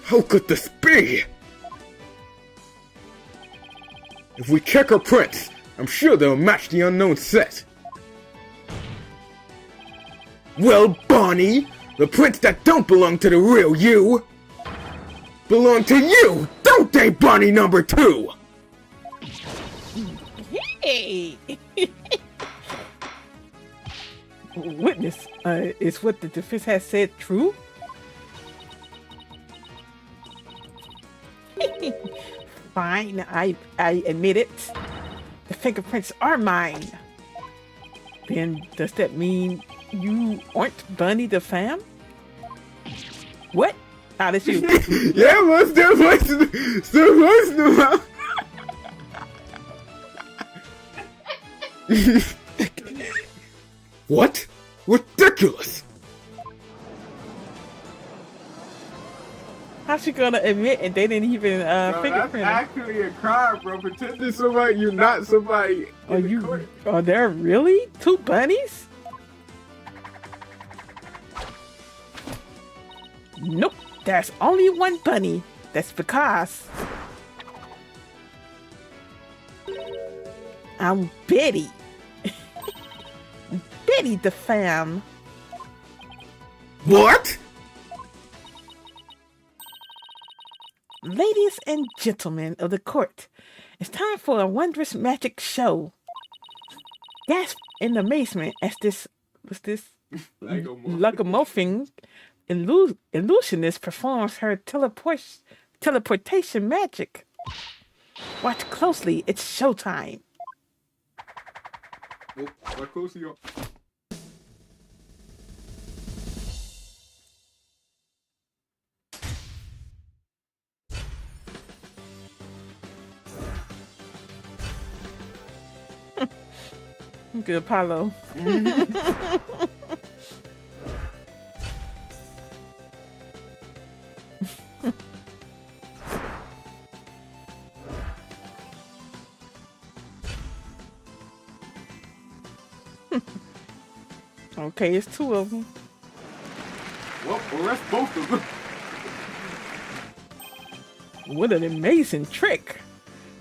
Speaker 3: How could this be? If we check her prints, I'm sure they'll match the unknown set. Well, Bonnie, the prints that don't belong to the real you belong to you, don't they, Bonnie number 2?
Speaker 1: Hey! Witness, is what the defense has said true? Fine, I admit it. The fingerprints are mine. Then does that mean you aren't Bunny the fam? What? How did you?
Speaker 3: Yeah, what's the What? Ridiculous!
Speaker 1: How's she gonna admit and they didn't even
Speaker 2: That's
Speaker 1: fingerprint her?
Speaker 2: actually a crime, bro. Pretending somebody you're not somebody.
Speaker 1: Are
Speaker 2: in the
Speaker 1: you?
Speaker 2: court.
Speaker 1: Are there really 2 bunnies? Nope, there's only 1 bunny. That's because I'm Betty. Betty the fam.
Speaker 3: What?
Speaker 1: Ladies and gentlemen of the court, it's time for a wondrous magic show. Gasp in amazement as this logomorphing illusionist performs her teleportation magic. Watch closely, it's showtime.
Speaker 2: Oh, watch closely, y'all.
Speaker 1: Good, Apollo. Okay, it's two of them.
Speaker 2: Well, arrest both of them.
Speaker 1: What an amazing trick.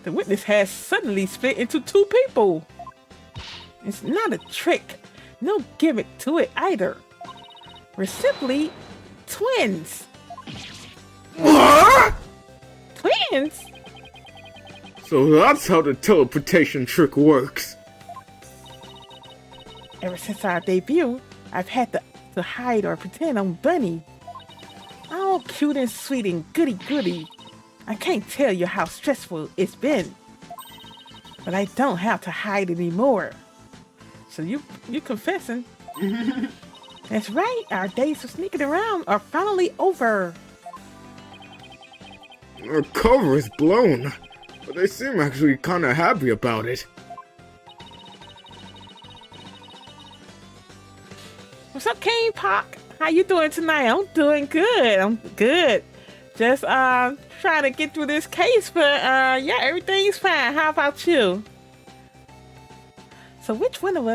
Speaker 1: The witness has suddenly split into two people. It's not a trick. No gimmick to it either. We're simply twins.
Speaker 3: What?
Speaker 1: Twins?
Speaker 3: So that's how the teleportation trick works.
Speaker 1: Ever since our debut, I've had to hide or pretend I'm Bonny. All cute and sweet and goody-goody. I can't tell you how stressful it's been. But I don't have to hide anymore. So you confessing? That's right, our days of sneaking around are finally over.
Speaker 3: Our cover is blown, but they seem actually kinda happy about it.
Speaker 1: What's up, King Pock? How you doing tonight? I'm doing good. I'm good. Just trying to get through this case, but yeah, everything's fine. How about you? So which one of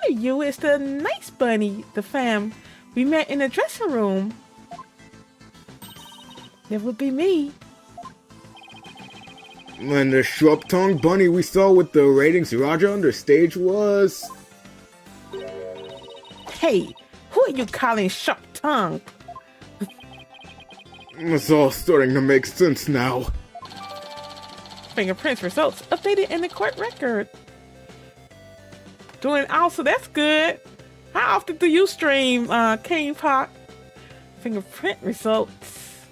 Speaker 1: you is the nice bunny, the fam we met in the dressing room? It would be me.
Speaker 3: And the shrub-tongued bunny we saw with the ratings Raja on the stage was...
Speaker 1: Hey, who are you calling sharp-tongued?
Speaker 3: It's all starting to make sense now.
Speaker 1: Fingerprints results updated in the court record. Doing also, that's good. How often do you stream, King Pock? Fingerprint results.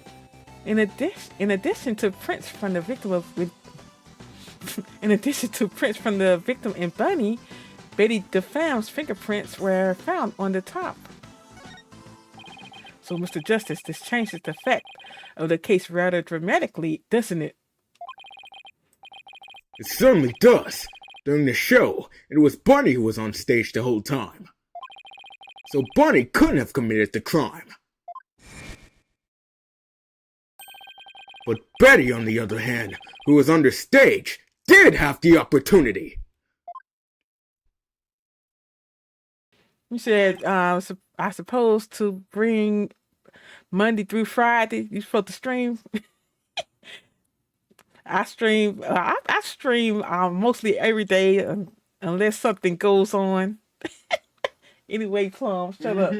Speaker 1: In addition to prints from the victim and Bonny, Betty the fam's fingerprints were found on the top. So, Mr. Justice, this changes the fact of the case rather dramatically, doesn't it?
Speaker 3: It certainly does. During the show, it was Bonny who was on stage the whole time. So Bonny couldn't have committed the crime. But Betty, on the other hand, who was on the stage, did have the opportunity.
Speaker 1: You said, I suppose to bring Monday through Friday, you're supposed to stream. I stream mostly every day unless something goes on. Anyway, Plum, shut up.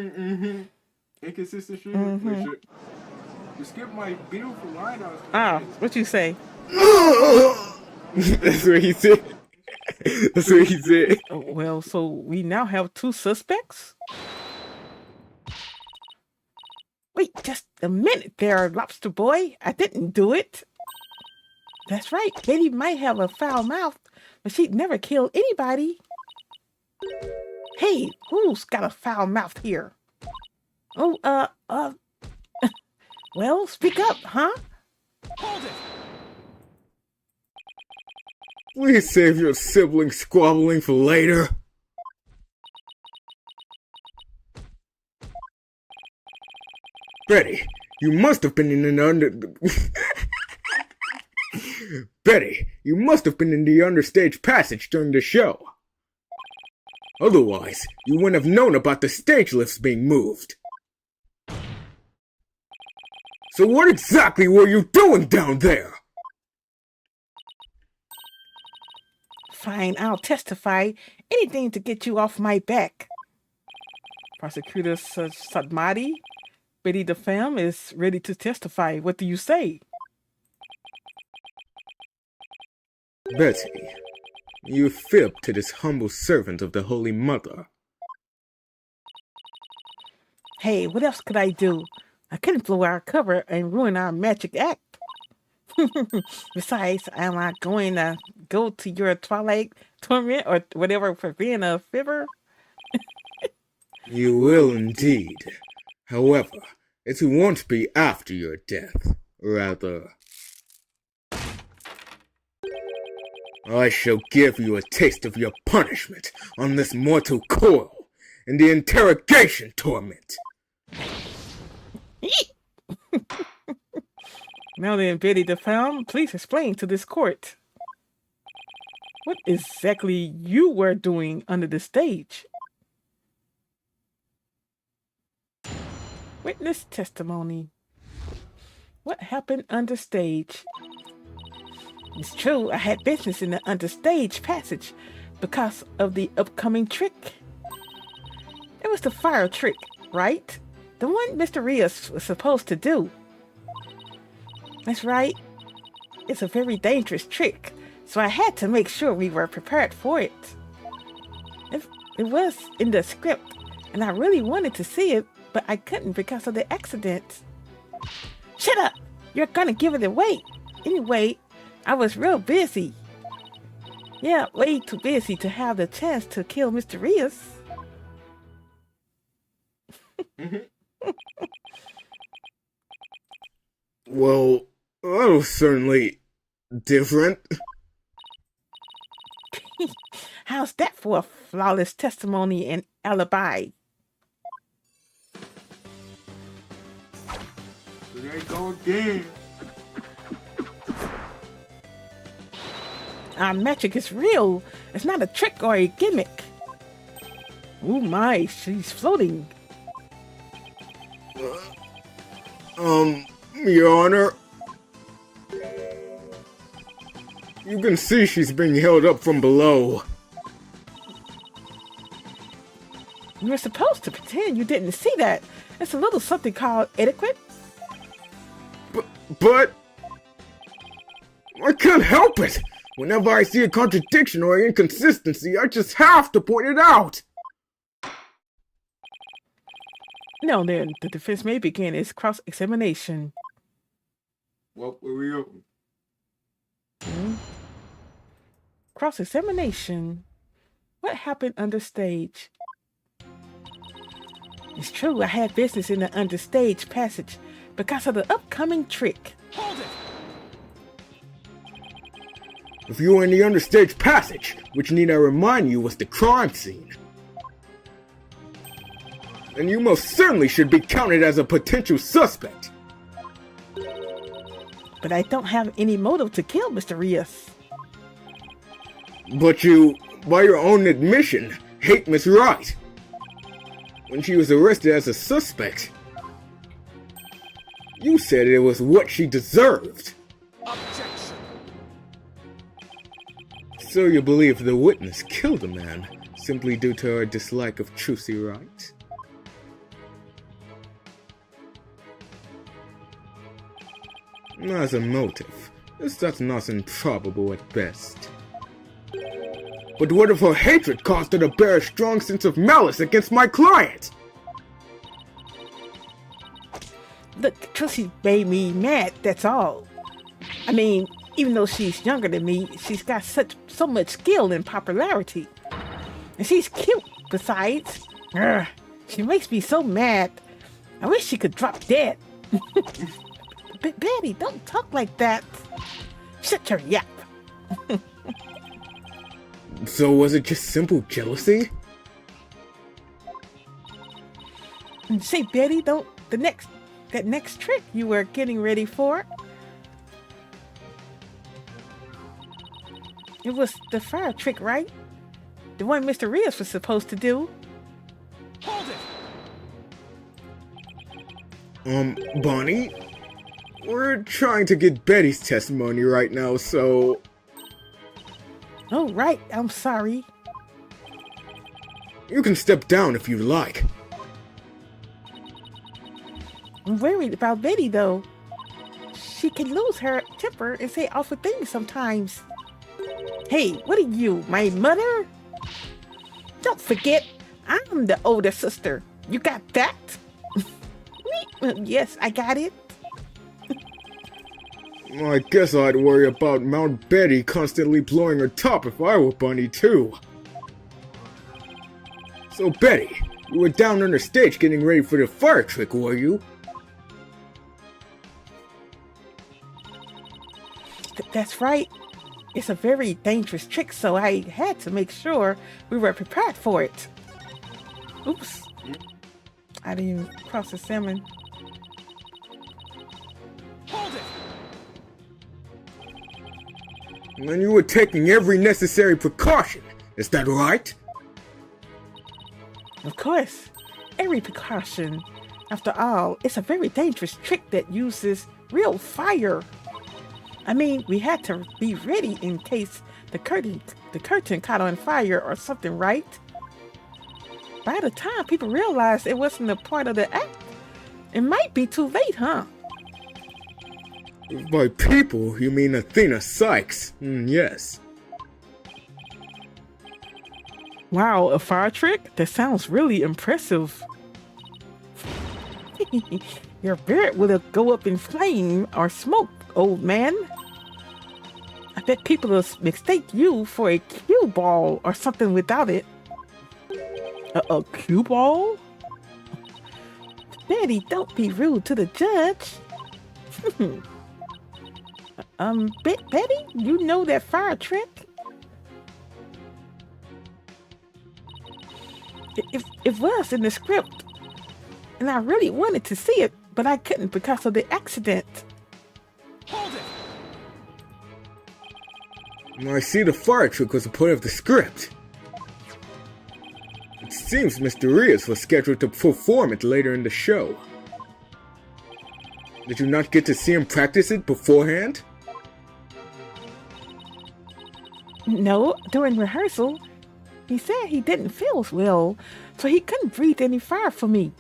Speaker 2: Inconsistent streaming. You skipped my beautiful line.
Speaker 1: What you say?
Speaker 3: That's what he said. That's what he said.
Speaker 1: Well, so we now have two suspects? Wait, just a minute there, Lobster Boy. I didn't do it. That's right. Betty might have a foul mouth, but she'd never kill anybody. Hey, who's got a foul mouth here? Oh, well, speak up, huh?
Speaker 4: Hold it!
Speaker 3: Please save your sibling squabbling for later. Betty, you must have been in Betty, you must have been in the understage passage during the show. Otherwise, you wouldn't have known about the stage lifts being moved. So what exactly were you doing down there?
Speaker 1: Fine, I'll testify Anything to get you off my back. Prosecutor Sadmati, Betty the Femme is ready to testify. What do you say?
Speaker 3: Betty, you fib to this humble servant of the Holy Mother.
Speaker 1: Hey, what else could I do? I couldn't blow our cover and ruin our magic act. Besides, am I going to go to your twilight torment or whatever for being a fibber?
Speaker 3: You will indeed. However, it won't be after your death. Rather, I shall give you a taste of your punishment on this mortal coil in the interrogation torment.
Speaker 1: Now then, Betty the Femme, please explain to this court. What exactly you were doing under the stage? Witness testimony. What happened under stage? It's true, I had business in the understage passage because of the upcoming trick. It was the fire trick, right? The one Mr. Rios was supposed to do. That's right. It's a very dangerous trick, so I had to make sure we were prepared for it. It was in the script, and I really wanted to see it, but I couldn't because of the accident. Shut up! You're gonna give it away. Anyway, I was real busy. Yeah, way too busy to have the chance to kill Mr. Rios.
Speaker 3: Well, that was certainly different.
Speaker 1: How's that for a flawless testimony and alibi?
Speaker 2: There you go again.
Speaker 1: Our magic is real. It's not a trick or a gimmick. Oh my, she's floating.
Speaker 3: Your Honor. You can see she's being held up from below.
Speaker 1: You were supposed to pretend you didn't see that. It's a little something called etiquette.
Speaker 3: But I can't help it. Whenever I see a contradiction or inconsistency, I just have to point it out.
Speaker 1: No, then the defense may begin its cross-examination.
Speaker 2: Well, we're open.
Speaker 1: Cross-examination. What happened understage? It's true, I had business in the understage passage because of the upcoming trick.
Speaker 4: Hold it!
Speaker 3: If you were in the understage passage, which need I remind you was the crime scene, then you most certainly should be counted as a potential suspect.
Speaker 1: But I don't have any motive to kill Mr. Rios.
Speaker 3: But you, by your own admission, hate Miss Wright. When she was arrested as a suspect, you said it was what she deserved.
Speaker 4: Objection!
Speaker 3: So you believe the witness killed the man simply due to her dislike of Trucy Wright? As a motive, that's not improbable at best. But what if her hatred caused her to bear a strong sense of malice against my client?
Speaker 1: Look, Trucy made me mad, that's all. I mean, even though she's younger than me, she's got so much skill and popularity. And she's cute, besides. She makes me so mad. I wish she could drop dead. But Betty, don't talk like that. Shut your yap.
Speaker 3: So was it just simple jealousy?
Speaker 1: Say, Betty, don't that next trick you were getting ready for. It was the fire trick, right? The one Mr. Rios was supposed to do.
Speaker 4: Hold it!
Speaker 3: Bonnie? We're trying to get Betty's testimony right now, so...
Speaker 1: Oh, right. I'm sorry.
Speaker 3: You can step down if you like.
Speaker 1: I'm worried about Betty, though. She can lose her temper and say awful things sometimes. Hey, what are you, my mother? Don't forget, I'm the older sister. You got that? Yes, I got it.
Speaker 3: I guess I'd worry about Mount Betty constantly blowing her top if I were Bonny too. So Betty, you were down on the stage getting ready for the fire trick, were you?
Speaker 1: That's right. It's a very dangerous trick, so I had to make sure we were prepared for it. Oops. I didn't even cross the salmon.
Speaker 4: Hold it!
Speaker 3: And you were taking every necessary precaution, is that right?
Speaker 1: Of course. Every precaution. After all, it's a very dangerous trick that uses real fire. I mean, we had to be ready in case the curtain caught on fire or something, right? By the time people realized it wasn't a part of the act, it might be too late, huh?
Speaker 3: By people, you mean Athena Sykes. Yes.
Speaker 1: Wow, a fire trick? That sounds really impressive. Your beard will go up in flame or smoke, old man. I bet people will mistake you for a cue ball or something without it. A cue ball? Betty, don't be rude to the judge. Betty, you know that fire trick? It was in the script, and I really wanted to see it, but I couldn't because of the accident.
Speaker 4: Hold it!
Speaker 3: I see the fire trick was a part of the script. It seems Mr. Rios was scheduled to perform it later in the show. Did you not get to see him practice it beforehand?
Speaker 1: No, during rehearsal, he said he didn't feel well, so he couldn't breathe any fire for me.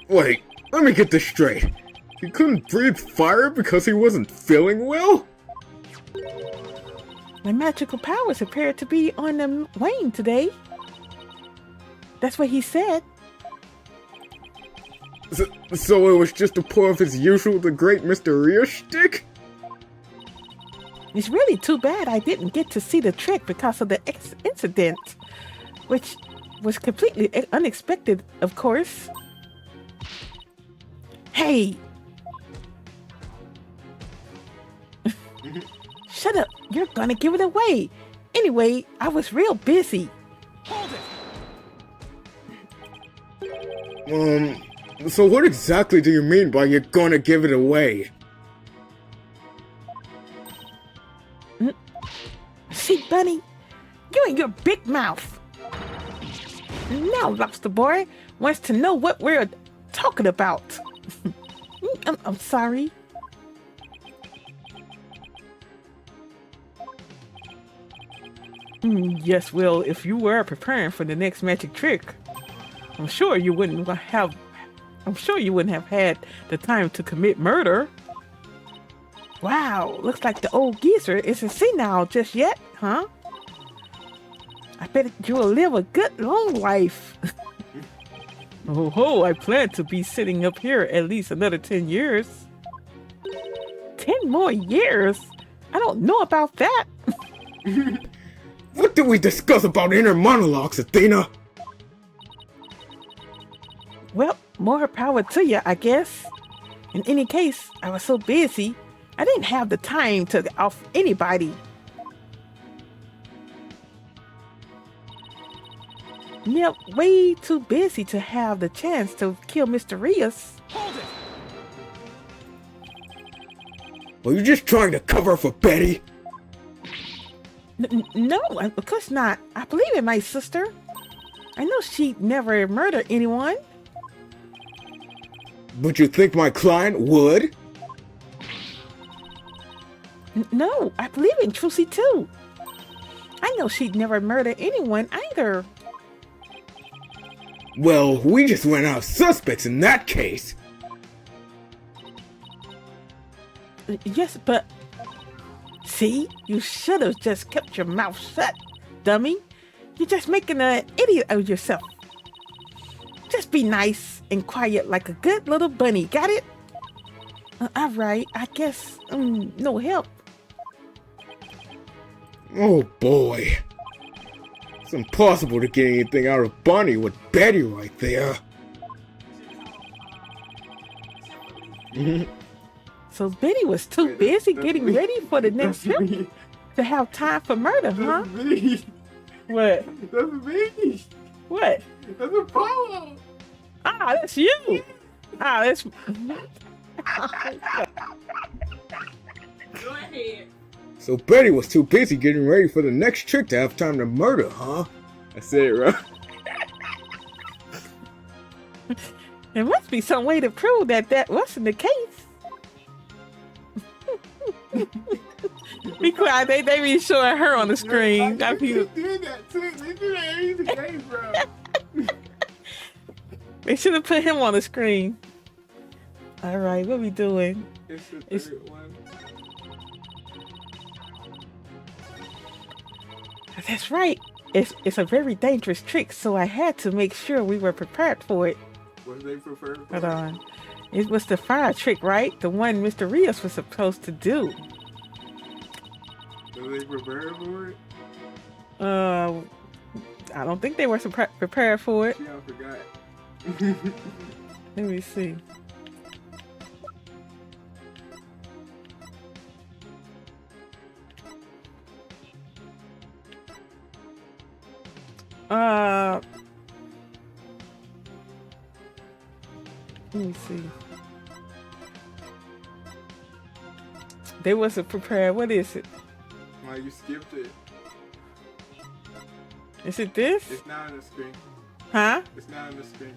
Speaker 3: Wait, let me get this straight. He couldn't breathe fire because he wasn't feeling well?
Speaker 1: My magical powers appeared to be on the wane today. That's what he said.
Speaker 3: So it was just a part of his usual The Great Mr. Rios shtick?
Speaker 1: It's really too bad I didn't get to see the trick because of the incident, which was completely unexpected, of course. Hey! Shut up, you're gonna give it away. Anyway, I was real busy.
Speaker 4: Hold it!
Speaker 3: So what exactly do you mean by you're gonna give it away?
Speaker 1: See, Bonny, you and your big mouth. Now, Lobster Boy wants to know what we're talking about. I'm sorry. Yes, well, if you were preparing for the next magic trick, I'm sure you wouldn't have had the time to commit murder. Wow, looks like the old geezer isn't senile just yet, huh? I bet you'll live a good long life. Oh ho, I plan to be sitting up here at least another 10 years. 10 more years? I don't know about that.
Speaker 3: What did we discuss about inner monologues, Athena?
Speaker 1: Well, more power to you, I guess. In any case, I was so busy, I didn't have the time to off anybody. Yep, way too busy to have the chance to kill Mr. Rios.
Speaker 4: Hold it!
Speaker 3: Were you just trying to cover for Betty?
Speaker 1: No, of course not. I believe in my sister. I know she'd never murder anyone.
Speaker 3: But you think my client would?
Speaker 1: No, I believe in Trucy too. I know she'd never murder anyone either.
Speaker 3: Well, we just ran out of suspects in that case.
Speaker 1: Yes, but... See? You should have just kept your mouth shut, dummy. You're just making an idiot of yourself. Just be nice and quiet like a good little bunny, got it? Alright, I guess, no help.
Speaker 3: Oh boy. It's impossible to get anything out of Bonny with Betty right there.
Speaker 1: So Betty was too busy getting ready for the next trip to have time for murder, huh?
Speaker 2: That's me.
Speaker 1: What?
Speaker 2: That's me.
Speaker 1: What?
Speaker 2: That's Apollo.
Speaker 1: Ah, that's you. Ah, that's...
Speaker 5: Go ahead.
Speaker 3: So Betty was too busy getting ready for the next trick to have time to murder, huh? I said it right.
Speaker 1: There must be some way to prove that that wasn't the case. Be quiet, they be showing her on the screen. I feel...
Speaker 2: They did that too. They did that in the game, bro.
Speaker 1: They should have put him on the screen. All right, what we doing?
Speaker 2: It's the
Speaker 1: It's-
Speaker 2: third one.
Speaker 1: That's right. It's a very dangerous trick, so I had to make sure we were prepared for it.
Speaker 2: What they prefer?
Speaker 1: Hold on. It was the fire trick, right? The one Mr. Rios was supposed to do.
Speaker 2: Do they prepare for it?
Speaker 1: I don't think they were prepared for it.
Speaker 2: Yeah, I forgot.
Speaker 1: Let me see. Let me see. They wasn't prepared. What is it?
Speaker 2: Why you skipped it?
Speaker 1: Is it this?
Speaker 2: It's not on the screen.
Speaker 1: Huh?
Speaker 2: It's not on the screen.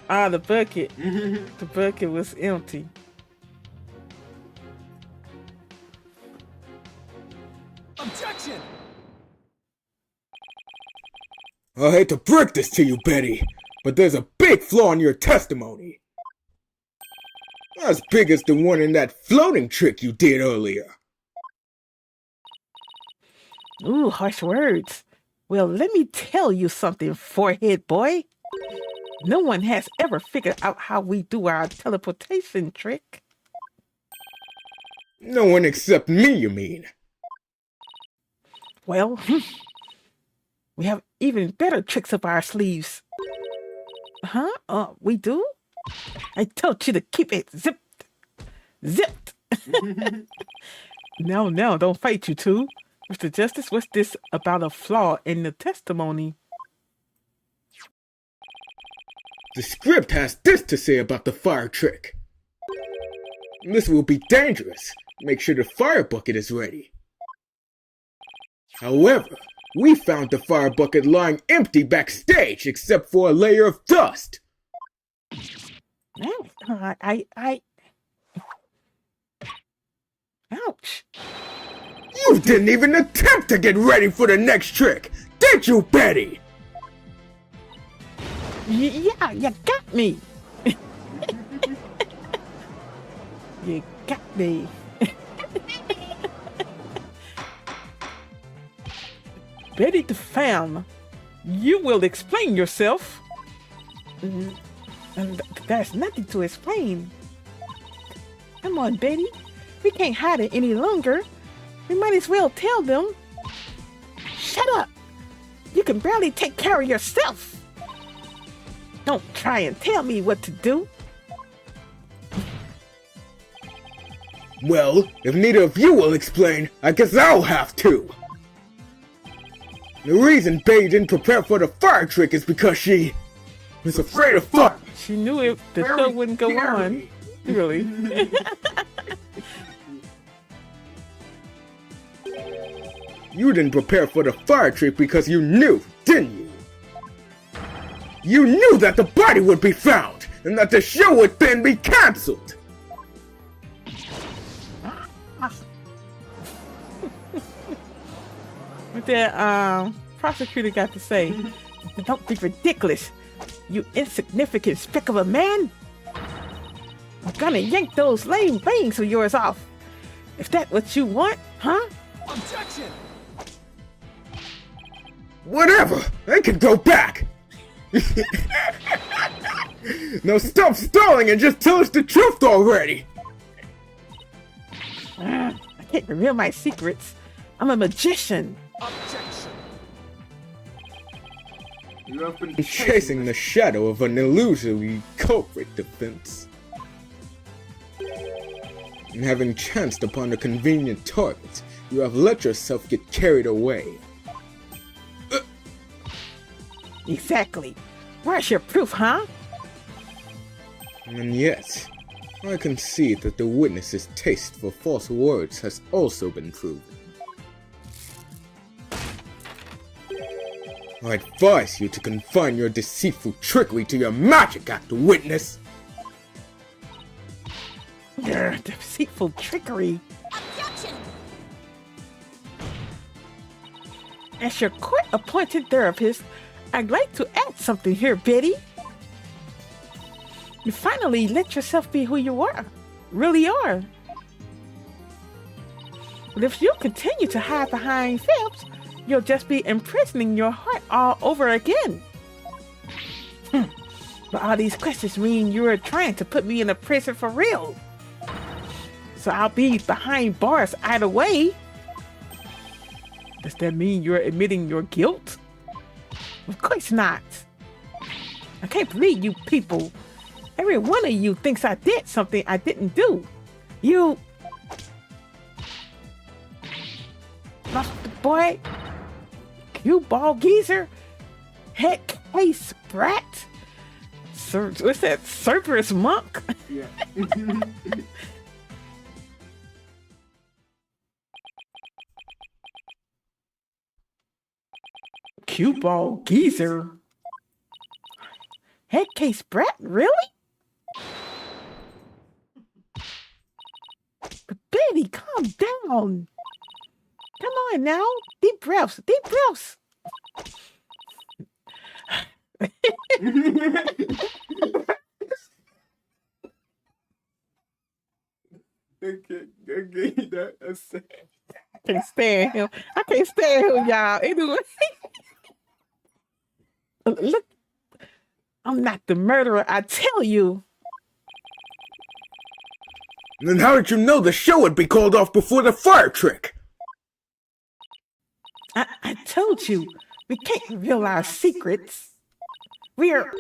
Speaker 1: Ah, the bucket. The bucket was empty.
Speaker 4: Objection!
Speaker 3: I hate to break this to you, Betty, but there's a big flaw in your testimony. As big as the one in that floating trick you did earlier.
Speaker 1: Ooh, harsh words. Well, let me tell you something, forehead boy. No one has ever figured out how we do our teleportation trick.
Speaker 3: No one except me, you mean?
Speaker 1: Well, we have even better tricks up our sleeves. Huh? We do? I told you to keep it zipped. Zipped. No, don't fight, you two. Mr. Justice, what's this about a flaw in the testimony?
Speaker 3: The script has this to say about the fire trick. This will be dangerous. Make sure the fire bucket is ready. However, we found the fire bucket lying empty backstage except for a layer of dust.
Speaker 1: Ouch.
Speaker 3: You didn't even attempt to get ready for the next trick, did you, Betty?
Speaker 1: Yeah, you got me. You got me. Betty the Fam, you will explain yourself. And there's nothing to explain. Come on, Betty. We can't hide it any longer. We might as well tell them. Shut up. You can barely take care of yourself. Don't try and tell me what to do.
Speaker 3: Well, if neither of you will explain, I guess I'll have to. The reason Betty didn't prepare for the fire trick is because she was afraid of fire.
Speaker 1: She knew it, the
Speaker 2: Very
Speaker 1: show wouldn't go
Speaker 2: scary.
Speaker 1: on. Really.
Speaker 3: You didn't prepare for the fire trick because you knew, didn't you? You knew that the body would be found, and that the show would then be cancelled.
Speaker 1: the prosecutor got to say? Don't be ridiculous, you insignificant speck of a man. I'm gonna yank those lame bangs of yours off. If that's what you want, huh?
Speaker 4: Objection!
Speaker 3: Whatever! I can go back! Now stop stalling and just tell us the truth already!
Speaker 1: I can't reveal my secrets. I'm a magician.
Speaker 4: Objection!
Speaker 2: You have been
Speaker 3: Chasing the shadow of an illusory culprit defense. And having chanced upon a convenient target, you have let yourself get carried away.
Speaker 1: Exactly. Where's your proof, huh?
Speaker 3: And yet, I can see that the witness's taste for false words has also been proven. I advise you to confine your deceitful trickery to your magic act, witness!
Speaker 1: Deceitful trickery.
Speaker 5: Objection!
Speaker 1: As your court-appointed therapist, I'd like to add something here, Betty. You finally let yourself be who you are, really are. But if you continue to hide behind fibs, you'll just be imprisoning your heart all over again. But all these questions mean you're trying to put me in a prison for real. So I'll be behind bars either way. Does that mean you're admitting your guilt? Of course not. I can't believe you people. Every one of you thinks I did something I didn't do. You... lost the boy? Cue ball geezer? Head case brat? What's that? Cerberus monk?
Speaker 2: Yeah.
Speaker 1: Cue ball geezer? Head case brat? Really? But Betty, calm down. Come on now. Deep breaths. Deep breaths. I can't stand him. I can't stand him, y'all. Anyway. Look, I'm not the murderer, I tell you.
Speaker 3: Then how did you know the show would be called off before the fire trick?
Speaker 1: I told you, we can't reveal our secrets. We're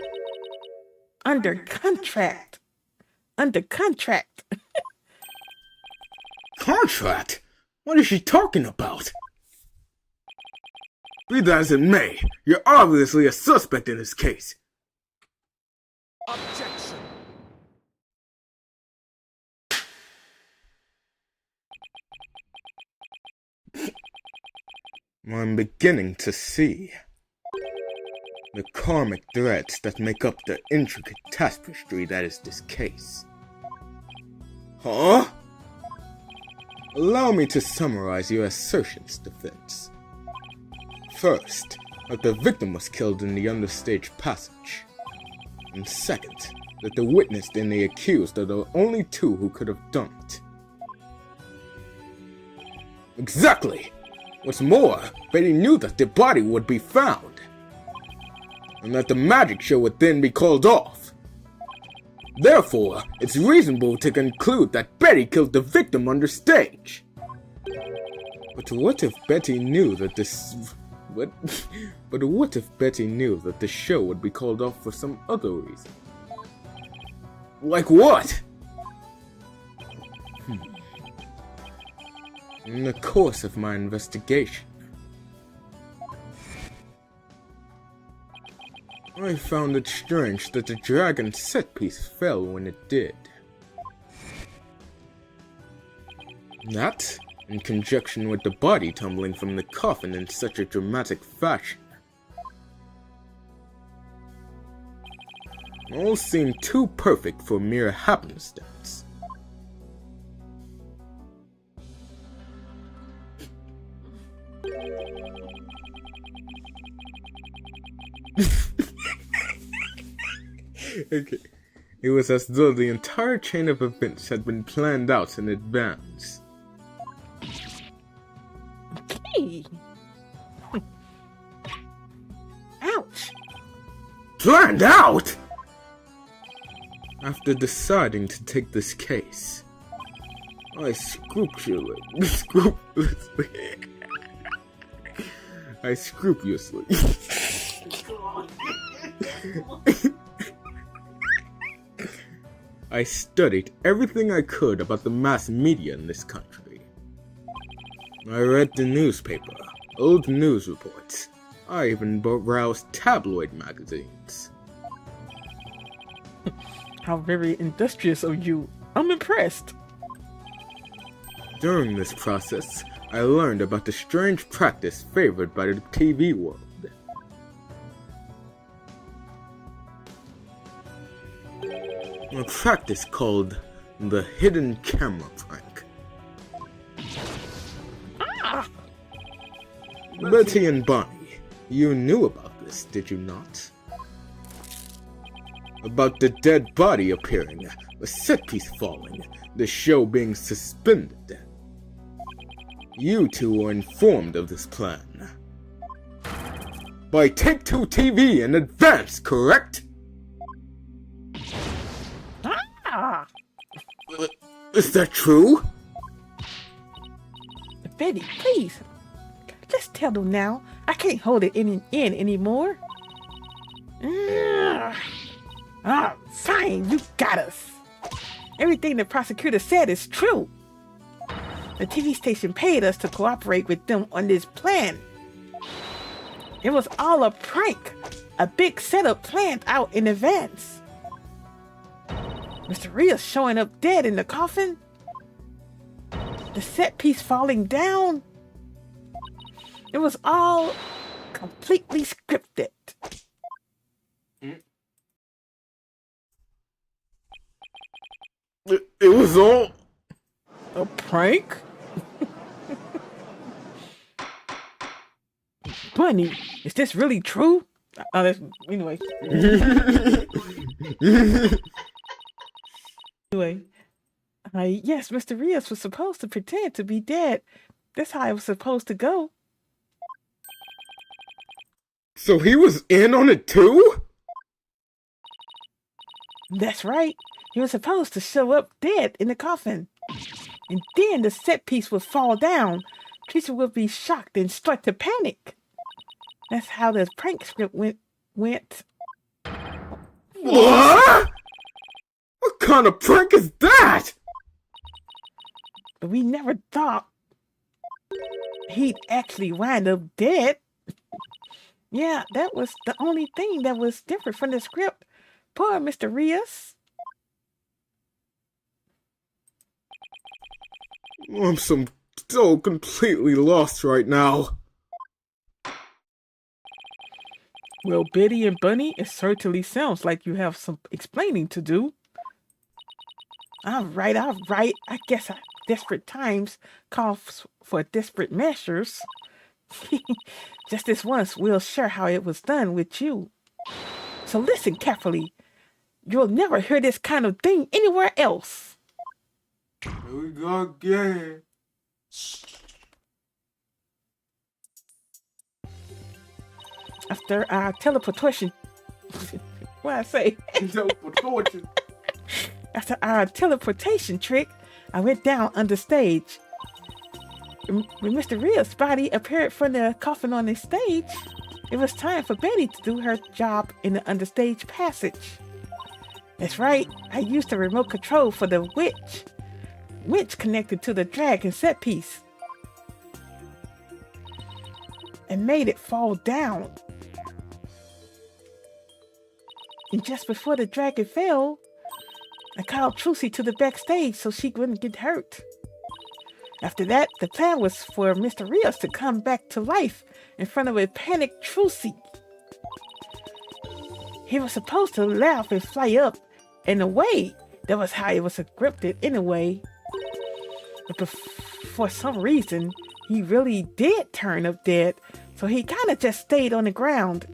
Speaker 1: under contract. Under contract.
Speaker 3: Contract? What is she talking about? Be that as it may, you're obviously a suspect in this case.
Speaker 4: Objection!
Speaker 3: I'm beginning to see the karmic threads that make up the intricate tapestry that is this case. Huh? Allow me to summarize your assertions, defense. First, that the victim was killed in the understage passage. And second, that the witness and the accused are the only two who could have done it. Exactly! What's more, Betty knew that the body would be found, and that the magic show would then be called off. Therefore, it's reasonable to conclude that Betty killed the victim on the stage. But what if Betty knew that what if Betty knew that the show would be called off for some other reason? Like what? In the course of my investigation, I found it strange that the dragon set piece fell when it did. That, in conjunction with the body tumbling from the coffin in such a dramatic fashion, all seemed too perfect for mere happenstance. Okay. It was as though the entire chain of events had been planned out in advance.
Speaker 1: Hey. Ouch.
Speaker 3: Planned out?! After deciding to take this case, I scrupulously I studied everything I could about the mass media in this country. I read the newspaper, old news reports. I even browsed tabloid magazines.
Speaker 1: How very industrious of you. I'm impressed.
Speaker 3: During this process, I learned about the strange practice favored by the TV world. A practice called the hidden camera prank.
Speaker 1: Ah!
Speaker 3: Betty and Bonny, you knew about this, did you not? About the dead body appearing, a set piece falling, the show being suspended. You two were informed of this plan by Take-Two TV in advance, correct?
Speaker 1: Ah!
Speaker 3: Is that true?
Speaker 1: Betty, please. Let's tell them now. I can't hold it in anymore. Fine, you got us. Everything the prosecutor said is true. The TV station paid us to cooperate with them on this plan. It was all a prank, a big setup planned out in advance. Mr. Rios showing up dead in the coffin, the set piece falling down. It was all completely scripted.
Speaker 3: It was all
Speaker 1: a prank? Bonny, is this really true? Anyway. Anyway. Yes, Mr. Rios was supposed to pretend to be dead. That's how it was supposed to go.
Speaker 3: So he was in on it too?
Speaker 1: That's right. He was supposed to show up dead in the coffin. And then the set piece would fall down. Teresa would be shocked and start to panic. That's how the prank script went.
Speaker 3: What? What kind of prank is that?
Speaker 1: But we never thought he'd actually wind up dead. Yeah, that was the only thing that was different from the script. Poor Mr. Rios.
Speaker 3: I'm so completely lost right now.
Speaker 1: Well, Betty and Bonny, it certainly sounds like you have some explaining to do. All right. I guess desperate times call for desperate measures. Just this once, we'll share how it was done with you. So listen carefully. You'll never hear this kind of thing anywhere else.
Speaker 2: Here we go again.
Speaker 1: After our teleportation, what I say?
Speaker 2: Teleportation.
Speaker 1: After our teleportation trick, I went down under stage. When Mr. Rios' body appeared from the coffin on the stage, it was time for Betty to do her job in the understage passage. That's right, I used the remote control for the winch connected to the dragon set piece, and made it fall down. And just before the dragon fell, I called Trucy to the backstage so she wouldn't get hurt. After that, the plan was for Mr. Rios to come back to life in front of a panicked Trucy. He was supposed to laugh and fly up and away. That was how it was scripted anyway. But for some reason, he really did turn up dead, so he kind of just stayed on the ground.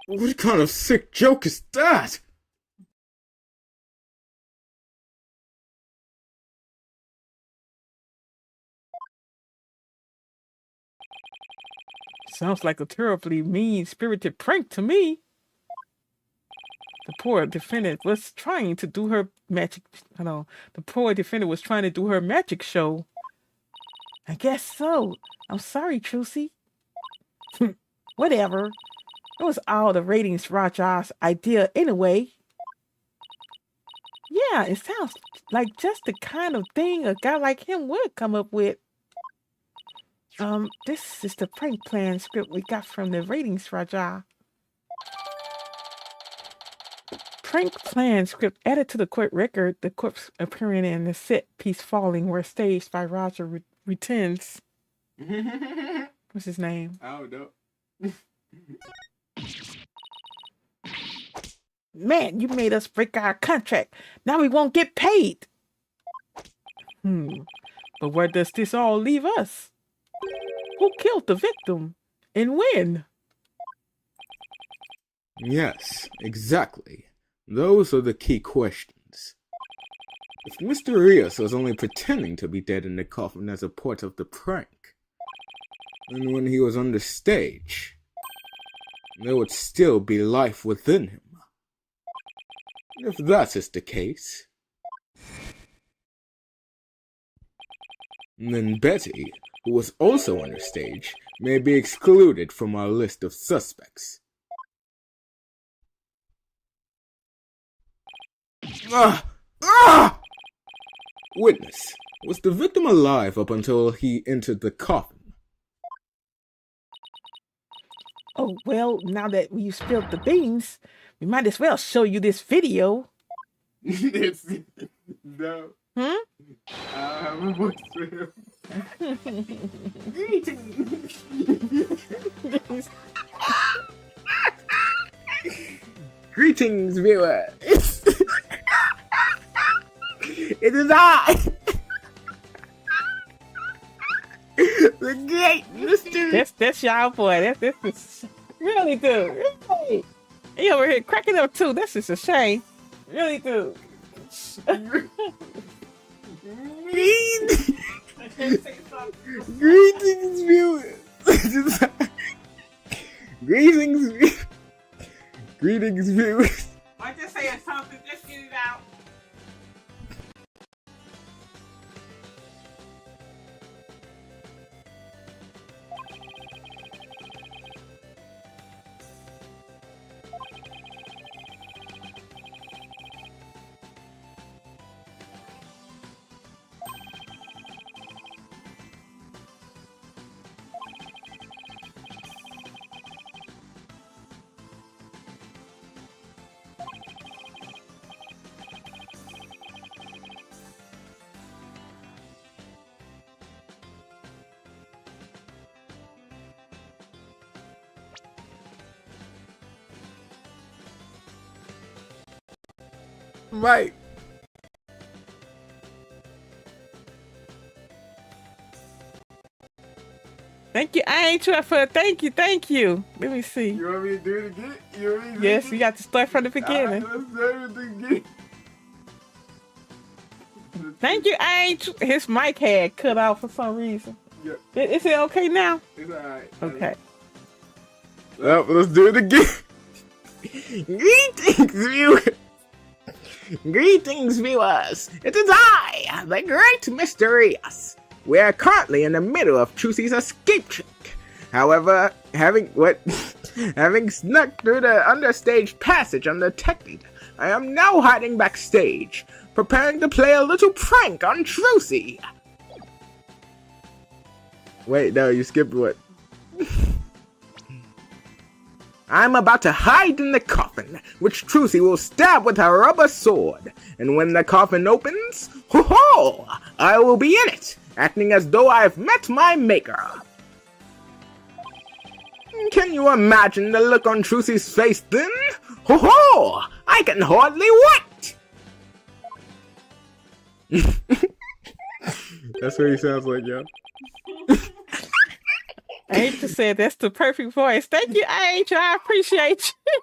Speaker 3: What kind of sick joke is that?
Speaker 1: Sounds like a terribly mean-spirited prank to me. The poor defendant was trying to do her magic. The poor defendant was trying to do her magic show. I guess so. I'm sorry, Trucy. Whatever. It was all the ratings Raja's idea anyway. Yeah, it sounds like just the kind of thing a guy like him would come up with. This is the prank plan script we got from the ratings Raja. Prank plan script added to the court record. The corpse appearing in the set piece falling were staged by Roger Returns. What's his name?
Speaker 2: I don't know.
Speaker 1: Man, you made us break our contract. Now we won't get paid. But where does this all leave us? Who killed the victim? And when?
Speaker 3: Yes, exactly. Those are the key questions. If Mr. Rios was only pretending to be dead in the coffin as a part of the prank, then when he was on the stage, there would still be life within him. If that is the case, then Betty, who was also on the stage, may be excluded from our list of suspects. Witness, was the victim alive up until he entered the coffin?
Speaker 1: Oh, well, now that you spilled the beans, we might as well show you this video.
Speaker 2: It's no.
Speaker 1: Hmm?
Speaker 2: I have a voice for him.
Speaker 3: Greetings, viewer. It is I, the great Mr.
Speaker 1: That's y'all boy. That's really dude. Really. He over here cracking up too. That's just a shame. Really dude.
Speaker 3: Greetings, viewers. Greetings, viewers.
Speaker 1: I just say something. Just get it out.
Speaker 3: Right.
Speaker 1: Thank you. I ain't trying for thank you. Let me see.
Speaker 2: You want me to do it again? You want me to do
Speaker 1: Yes,
Speaker 2: it
Speaker 1: you got to start from the beginning.
Speaker 2: Let's start with the beginning.
Speaker 1: Thank you. I ain't. His mic had cut off for some reason.
Speaker 2: Yeah.
Speaker 1: Is it okay now?
Speaker 2: It's alright.
Speaker 1: Okay.
Speaker 3: Well, let's do it again. Greetings, viewers. Greetings, viewers. It is I, the great Mr. Rios. We are currently in the middle of Trucy's escape trick. However, having snuck through the understage passage undetected, I am now hiding backstage, preparing to play a little prank on Trucy. Wait, no, you skipped what? I'm about to hide in the coffin, which Trucy will stab with a rubber sword. And when the coffin opens, ho-ho! I will be in it, acting as though I've met my maker. Can you imagine the look on Trucy's face then? Ho-ho! I can hardly wait! That's what he sounds like, y'all.
Speaker 1: Angel said that's the perfect voice. Thank you, Angel. I appreciate you.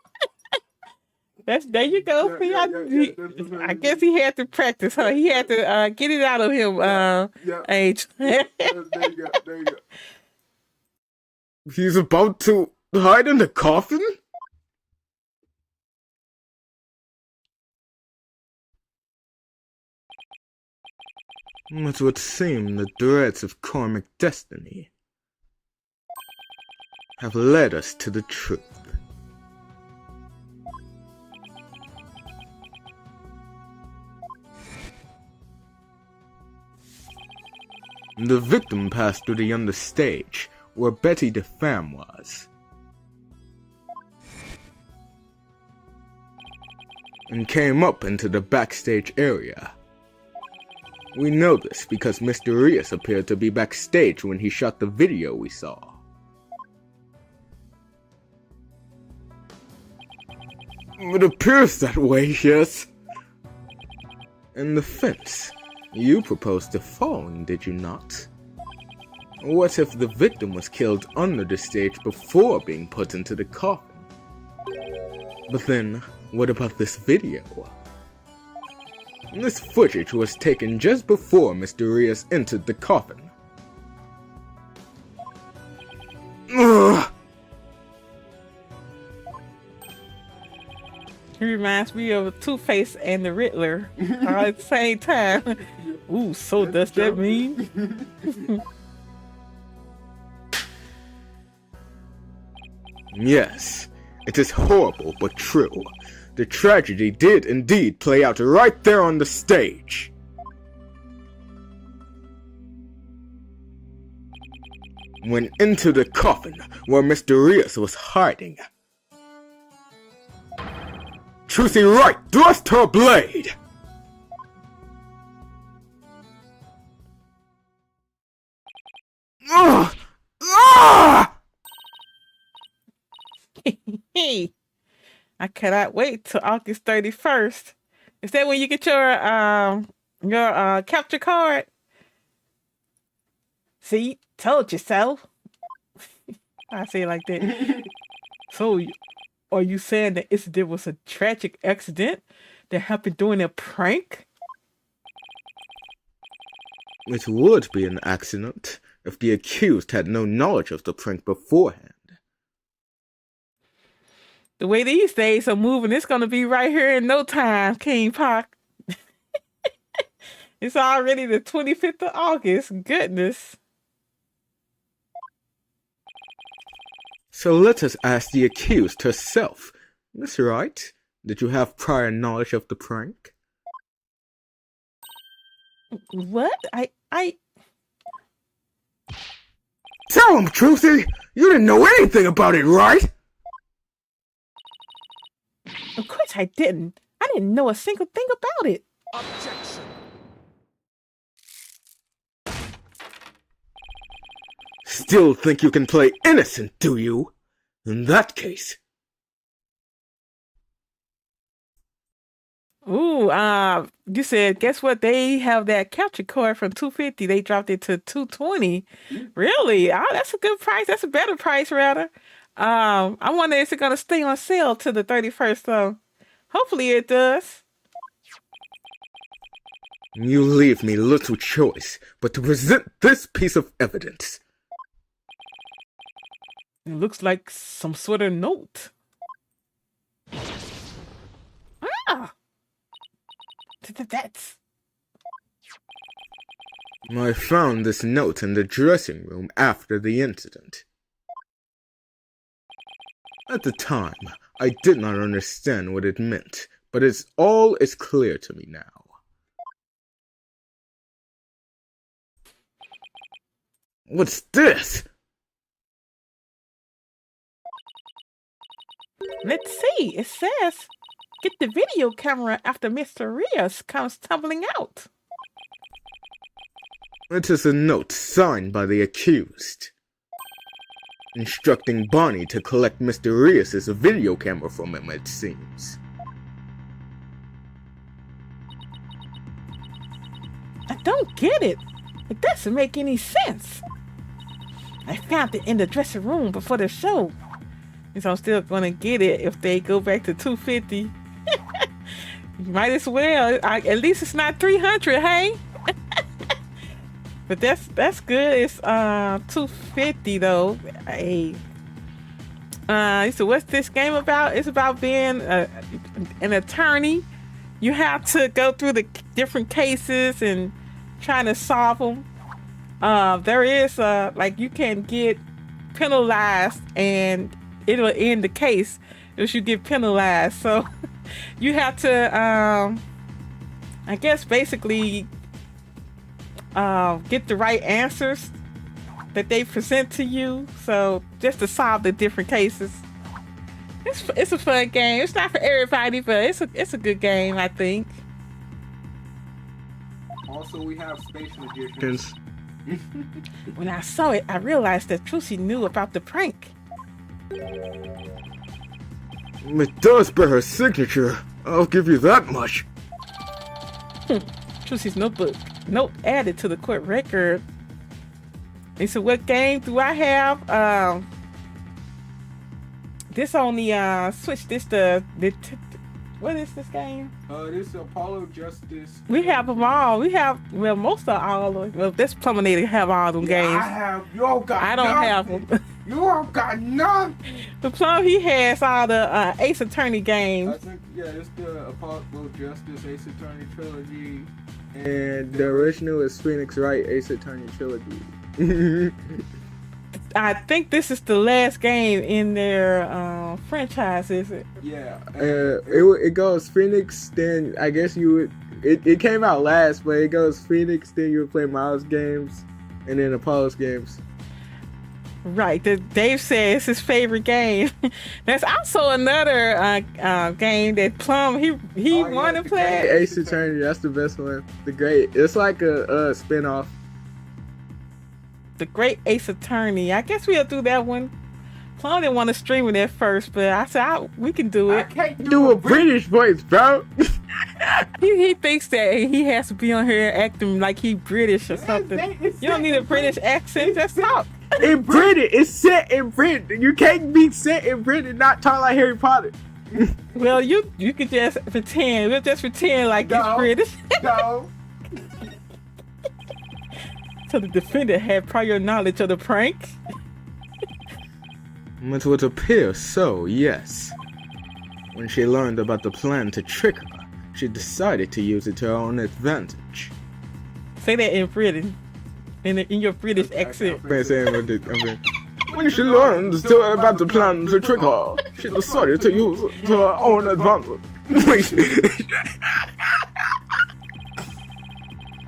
Speaker 1: There you go. I guess he had to practice, huh? He had to get it out of him, Angel.
Speaker 2: There you go.
Speaker 3: He's about to hide in the coffin? It would seem the dreads of karmic destiny have led us to the truth. The victim passed through the understage, where Betty the Femme was, and came up into the backstage area. We know this because Mr. Rios appeared to be backstage when he shot the video we saw. It appears that way, yes. And the fence. You proposed to falling, did you not? What if the victim was killed under the stage before being put into the coffin? But then, what about this video? This footage was taken just before Mr. Rios entered the coffin. Ugh!
Speaker 1: He reminds me of Two-Face and the Riddler all at the same time. Ooh, so does that mean?
Speaker 3: Yes, it is horrible but true. The tragedy did indeed play out right there on the stage. Went into the coffin where Mr. Rios was hiding. Trucy right, thrust her blade! Ugh! Ah!
Speaker 1: Hey, I cannot wait till August 31st. Is that when you get your capture card? See, told you so. I say it like that. So, are you saying that there was a tragic accident that happened during a prank?
Speaker 3: It would be an accident if the accused had no knowledge of the prank beforehand.
Speaker 1: The way these days are moving, it's going to be right here in no time, King Park. It's already the 25th of August. Goodness.
Speaker 3: So let us ask the accused herself. Miss Wright, did you have prior knowledge of the prank?
Speaker 1: What? I...
Speaker 3: Tell him, Trucy! You didn't know anything about it, right?
Speaker 1: Of course I didn't. I didn't know a single thing about it.
Speaker 4: Objection.
Speaker 3: Still think you can play innocent, do you? In that case...
Speaker 1: Ooh, you said, guess what? They have that capture card from $250. They dropped it to $220. Really? Oh, that's a good price. That's a better price, rather. I wonder if it's going to stay on sale to the 31st, though. Hopefully it does.
Speaker 3: You leave me little choice but to present this piece of evidence.
Speaker 1: It looks like some sort of note. Ah! That's...
Speaker 3: I found this note in the dressing room after the incident. At the time, I did not understand what it meant, but all is clear to me now. What's this?
Speaker 1: Let's see. It says, get the video camera after Mr. Rios comes tumbling out.
Speaker 3: It is a note signed by the accused, instructing Bonny to collect Mr. Rios' video camera from him, it seems.
Speaker 1: don't get it. It doesn't make any sense. I found it in the dressing room before the show. And so I'm still gonna get it if they go back to 250. You might as well. At least it's not 300, hey? But that's good. It's 250 though. Hey. So what's this game about? It's about being an attorney. You have to go through the different cases and trying to solve them. There is like you can get penalized and it'll end the case if you get penalized. So you have to, I guess, basically get the right answers that they present to you. So just to solve the different cases. It's a fun game. It's not for everybody, but it's a good game, I think.
Speaker 2: Also, we have Space Magicians.
Speaker 1: When I saw it, I realized that Trucy knew about the prank.
Speaker 3: It does bear her signature. I'll give you that much.
Speaker 1: Trucy's notebook. Note added to the court record. They said, what game do I have? This on the Switch. This what is this game?
Speaker 2: This is Apollo Justice.
Speaker 1: We have them all. We have, well, most of all. Well, this Pluminator have all them games.
Speaker 2: I have. You don't got
Speaker 1: I don't have them.
Speaker 2: You don't got none.
Speaker 1: The Plum, he has all the Ace Attorney games.
Speaker 2: I think, yeah, it's the Apollo Justice Ace Attorney trilogy.
Speaker 3: And the original is Phoenix Wright Ace Attorney trilogy.
Speaker 1: I think this is the last game in their franchise, is it?
Speaker 2: Yeah.
Speaker 3: It goes Phoenix, then I guess you would. It came out last, but it goes Phoenix, then you would play Miles games, and then Apollo's games.
Speaker 1: Right. Dave says it's his favorite game. There's also another game that Plum he wanted to play.
Speaker 3: Ace Attorney, that's the best one. It's like a spin-off.
Speaker 1: The Great Ace Attorney. I guess we'll do that one. Plum didn't want to stream it at first, but I said we can do it.
Speaker 2: I can't
Speaker 3: Do a British voice, bro.
Speaker 1: He thinks that he has to be on here acting like he British or something. You don't need a British accent. Just talk.
Speaker 3: In Britain, it's set in Britain. You can't be set in Britain, not talk like Harry Potter.
Speaker 1: Well, you could just pretend. We'll just pretend like it's British.
Speaker 2: No.
Speaker 1: So the defendant had prior knowledge of the prank.
Speaker 3: It would appear so, yes. When she learned about the plan to trick her, she decided to use it to her own advantage.
Speaker 1: Say that in Britain. In your British accent.
Speaker 3: When she learned about the plan to trick her, she decided to use it to her own advantage.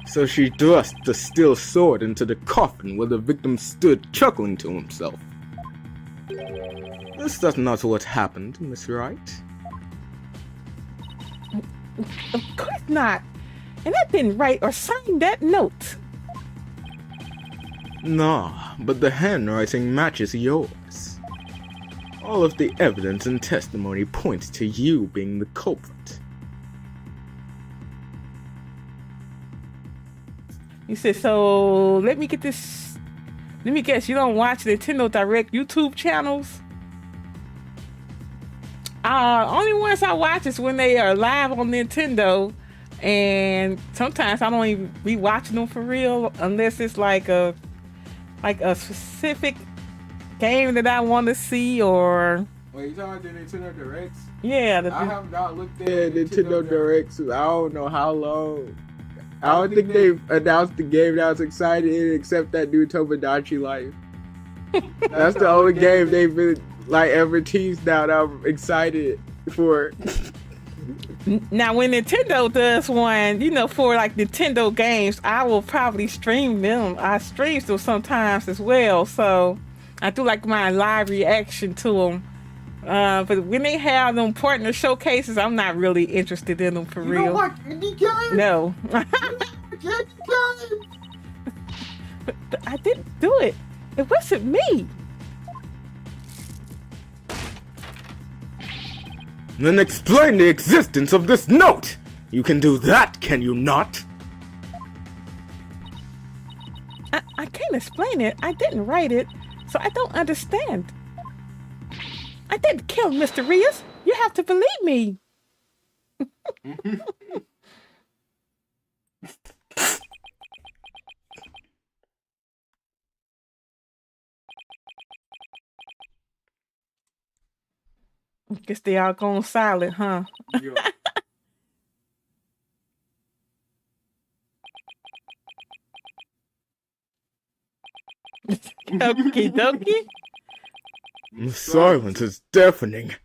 Speaker 3: So she thrust the steel sword into the coffin where the victim stood chuckling to himself. This is not what happened, Miss Wright.
Speaker 1: Of course not. And I didn't write or sign that note.
Speaker 3: Nah, but the handwriting matches yours. All of the evidence and testimony points to you being the culprit.
Speaker 1: You said, so let me get this. Let me guess, you don't watch Nintendo Direct YouTube channels? Only ones I watch is when they are live on Nintendo, and sometimes I don't even be watching them for real unless it's like a specific game that I want to see, or.
Speaker 2: Wait, you talking about the Nintendo Directs?
Speaker 1: Yeah,
Speaker 2: I have not looked at
Speaker 3: Nintendo Directs. I don't know how long. I don't think they've announced the game that I was excited in, except that new Tomodachi Life. That's the only game they've been ever teased now that I'm excited for.
Speaker 1: Now, when Nintendo does one, for Nintendo games, I will probably stream them. I stream them sometimes as well, so I do my live reaction to them. But when they have them partner showcases, I'm not really interested in them for real.
Speaker 2: You don't like indie games?
Speaker 1: No.
Speaker 2: Indie
Speaker 1: But I didn't do it. It wasn't me.
Speaker 3: Then explain the existence of this note! You can do that, can you not?
Speaker 1: can't explain it. I didn't write it, so I don't understand. I didn't kill Mr. Rios. You have to believe me. Guess they all gone silent, huh?
Speaker 2: Yo.
Speaker 1: Okie dokie.
Speaker 3: The silence is deafening.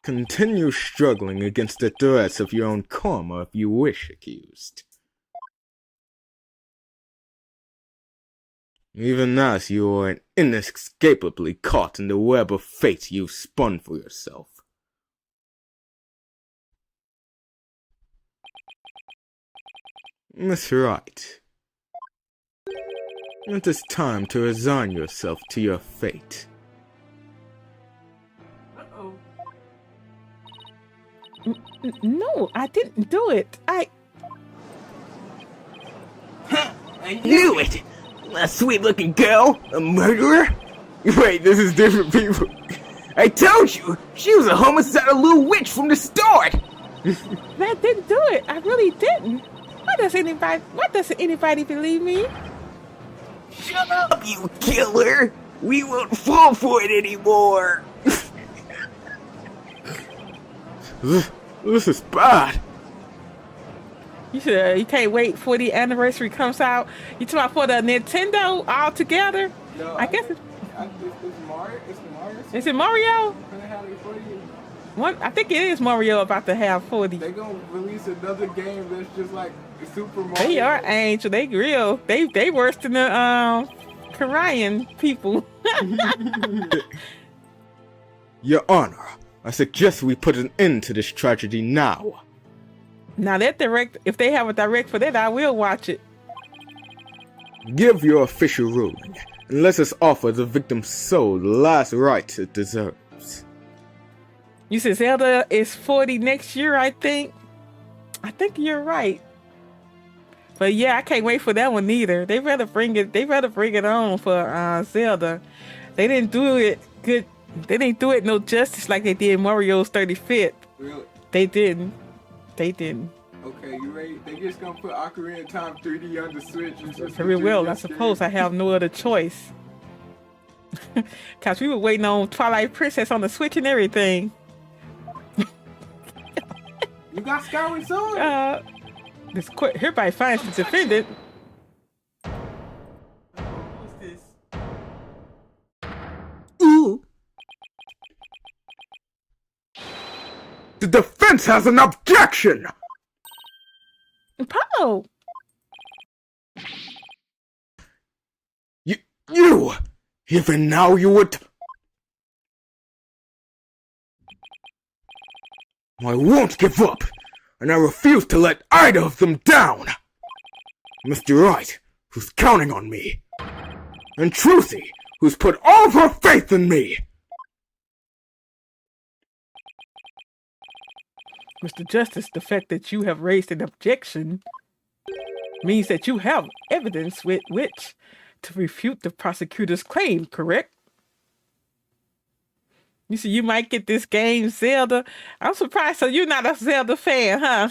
Speaker 3: Continue struggling against the threats of your own karma if you wish, accused. Even as you are inescapably caught in the web of fate you've spun for yourself. Miss Wright, it is time to resign yourself to your fate.
Speaker 1: No, I didn't do it. I
Speaker 3: Knew it! A sweet-looking girl? A murderer? Wait, this is different people. I told you! She was a homicidal little witch from the start!
Speaker 1: That didn't do it. I really didn't. Why doesn't anybody believe me?
Speaker 3: Shut up, you killer! We won't fall for it anymore! This is bad.
Speaker 1: You can't wait for the anniversary comes out. You talking about for the Nintendo all together?
Speaker 2: No,
Speaker 1: I guess it's
Speaker 2: Mario. It's Mario.
Speaker 1: Is it Mario?
Speaker 2: Gonna have it 40.
Speaker 1: I think it is Mario about to have 40.
Speaker 2: They gonna release another game that's just like Super Mario.
Speaker 1: They are Angel. They real. They worse than the Korean people.
Speaker 3: Your Honor, I suggest we put an end to this tragedy now.
Speaker 1: Now that direct, if they have a direct for that, I will watch it.
Speaker 3: Give your official ruling, and let us offer the victim's soul the last rites it deserves.
Speaker 1: You said Zelda is 40 next year, I think. I think you're right. But yeah, I can't wait for that one either. They rather bring it on for Zelda. They didn't do it good. They didn't do it no justice like they did Mario's 35th.
Speaker 2: Really?
Speaker 1: They didn't.
Speaker 2: Okay, you ready? They just gonna put Ocarina of Time 3D on the Switch.
Speaker 1: Very well. I suppose I have no other choice. Cause we were waiting on Twilight Princess on the Switch and everything.
Speaker 2: You got Skyward Sword?
Speaker 1: Hereby finds the defendant.
Speaker 2: What's this?
Speaker 3: Ooh. The defense has an objection!
Speaker 1: Paul!
Speaker 3: You! Even now you would... I won't give up, and I refuse to let either of them down! Mr. Wright, who's counting on me, and Trucy, who's put all of her faith in me!
Speaker 1: Mr. Justice, the fact that you have raised an objection means that you have evidence with which to refute the prosecutor's claim, correct? You see, you might get this game, Zelda. I'm surprised, so you're not a Zelda fan, huh?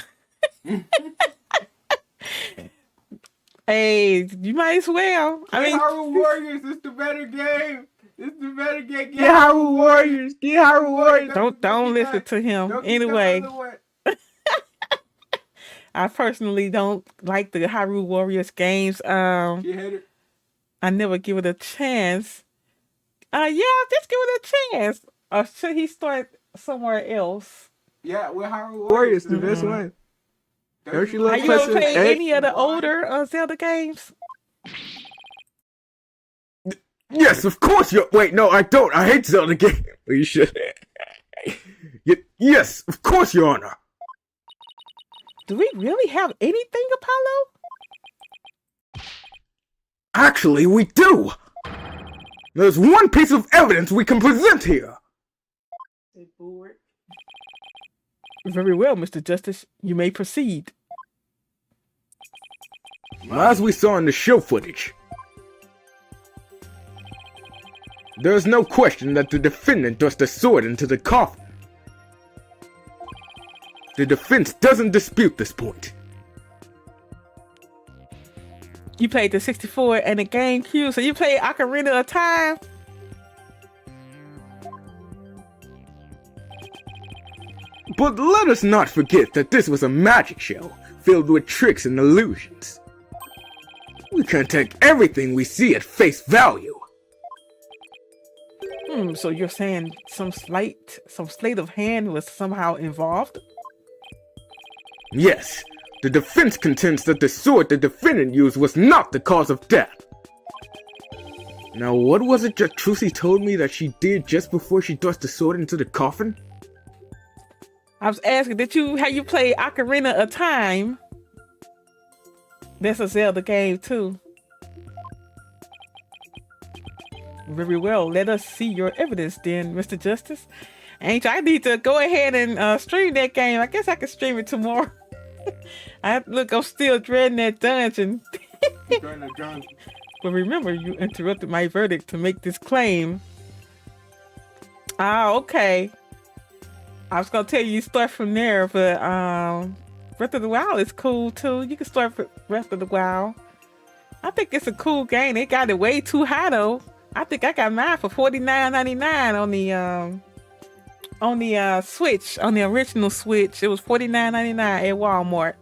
Speaker 1: Hey, you might as well. I mean,
Speaker 2: Hyrule Warriors is the better game. It's the better game.
Speaker 3: Get Hyrule Warriors! Get Hyrule Warriors!
Speaker 1: Don't listen to him. Anyway, I personally don't like the Hyrule Warriors games. I never give it a chance. Yeah, just give it a chance. Or should he start somewhere else?
Speaker 2: Yeah, with Hyrule Warriors, the best one.
Speaker 3: Don't you
Speaker 1: Are
Speaker 3: love
Speaker 1: you ever
Speaker 3: pressing
Speaker 1: played
Speaker 3: X?
Speaker 1: any of the older Zelda games?
Speaker 3: Yes, of course you... Wait, no, I don't. I hate Zelda games. You should... Yes, of course, Your Honor.
Speaker 1: Do we really have anything, Apollo?
Speaker 3: Actually, we do. There's one piece of evidence we can present here.
Speaker 1: Very well, Mr. Justice. You may proceed.
Speaker 3: As we saw in the show footage, there is no question that the defendant thrust the sword into the coffin. The defense doesn't dispute this point.
Speaker 1: You played the 64 and the GameCube, so you played Ocarina of Time?
Speaker 3: But let us not forget that this was a magic show filled with tricks and illusions. We can't take everything we see at face value.
Speaker 1: So you're saying some sleight of hand was somehow involved?
Speaker 3: Yes, the defense contends that the sword the defendant used was not the cause of death. Now, what was it that Trucy told me that she did just before she thrust the sword into the coffin?
Speaker 1: I was asking, have you played Ocarina of Time? That's a Zelda game too. Very well. Let us see your evidence then, Mr. Justice. Angel, I need to go ahead and stream that game. I guess I can stream it tomorrow. I'm still dreading that dungeon. But remember, you interrupted my verdict to make this claim. Ah, okay. I was gonna tell you start from there, but Breath of the Wild is cool too. You can start with Breath of the Wild. I think it's a cool game. They got it way too high though. I think I got mine for $49.99 on the Switch, on the original Switch. It was $49.99 at Walmart.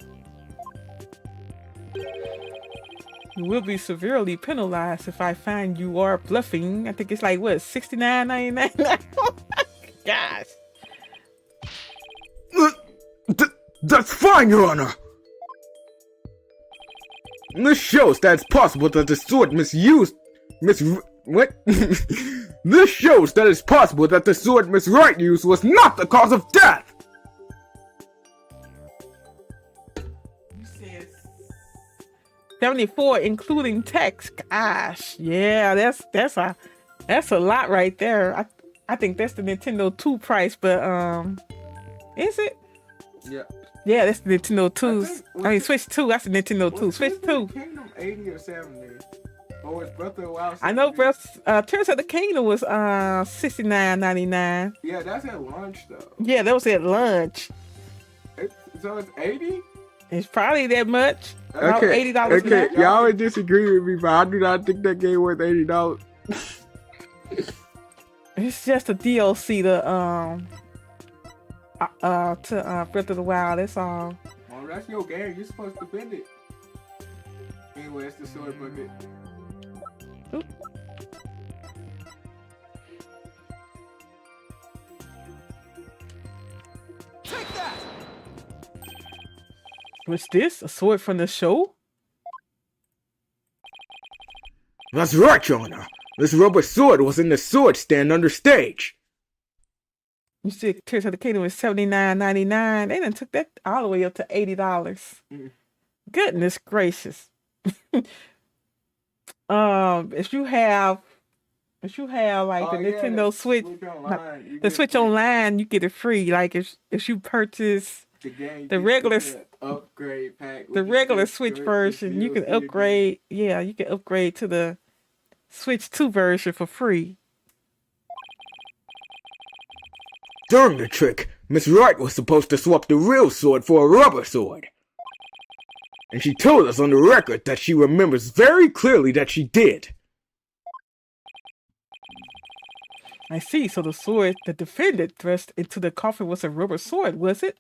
Speaker 1: You will be severely penalized if I find you are bluffing. I think it's like what, $69.99? Oh my gosh.
Speaker 3: That's fine, Your Honor! This shows that it's possible that the sword This shows that it's possible that the sword Miss Wright used was not the cause of death!
Speaker 1: You said 74, including text. Gosh, yeah, that's a lot right there. I think that's the Nintendo 2 price, but is it?
Speaker 2: Yeah.
Speaker 1: Yeah, that's the Nintendo 2. Switch 2. That's the Nintendo 2. Switch 2.
Speaker 2: Kingdom 80 or 70? Or was Breath of the Wild 70?
Speaker 1: I know Tears of the Kingdom was $69.99.
Speaker 2: Yeah, that's at lunch though.
Speaker 1: Yeah, that was at lunch.
Speaker 2: So it's 80?
Speaker 1: It's probably that much.
Speaker 3: Okay,
Speaker 1: $80.
Speaker 3: okay, y'all would disagree with me, but I do not think that game worth $80.
Speaker 1: It's just a DLC to Breath of the Wild. That's all.
Speaker 2: Well, that's your game. You're supposed to bend it. Anyway, it's the sword bucket.
Speaker 1: Oop.
Speaker 4: Take that!
Speaker 1: What's this? A sword from the show?
Speaker 3: That's right, Your Honor. This rubber sword was in the sword stand under stage.
Speaker 1: You said Tears of the Kingdom was $79.99. They done took that all the way up to $80. Goodness gracious. If you have like the Nintendo Switch, the Switch Online, you get it free. Like if you purchase the regular
Speaker 2: upgrade pack,
Speaker 1: the regular Switch version, you can upgrade. Yeah, you can upgrade to the Switch 2 version for free.
Speaker 3: During the trick, Miss Wright was supposed to swap the real sword for a rubber sword. And she told us on the record that she remembers very clearly that she did.
Speaker 1: I see. So the sword the defendant thrust into the coffin was a rubber sword, was it?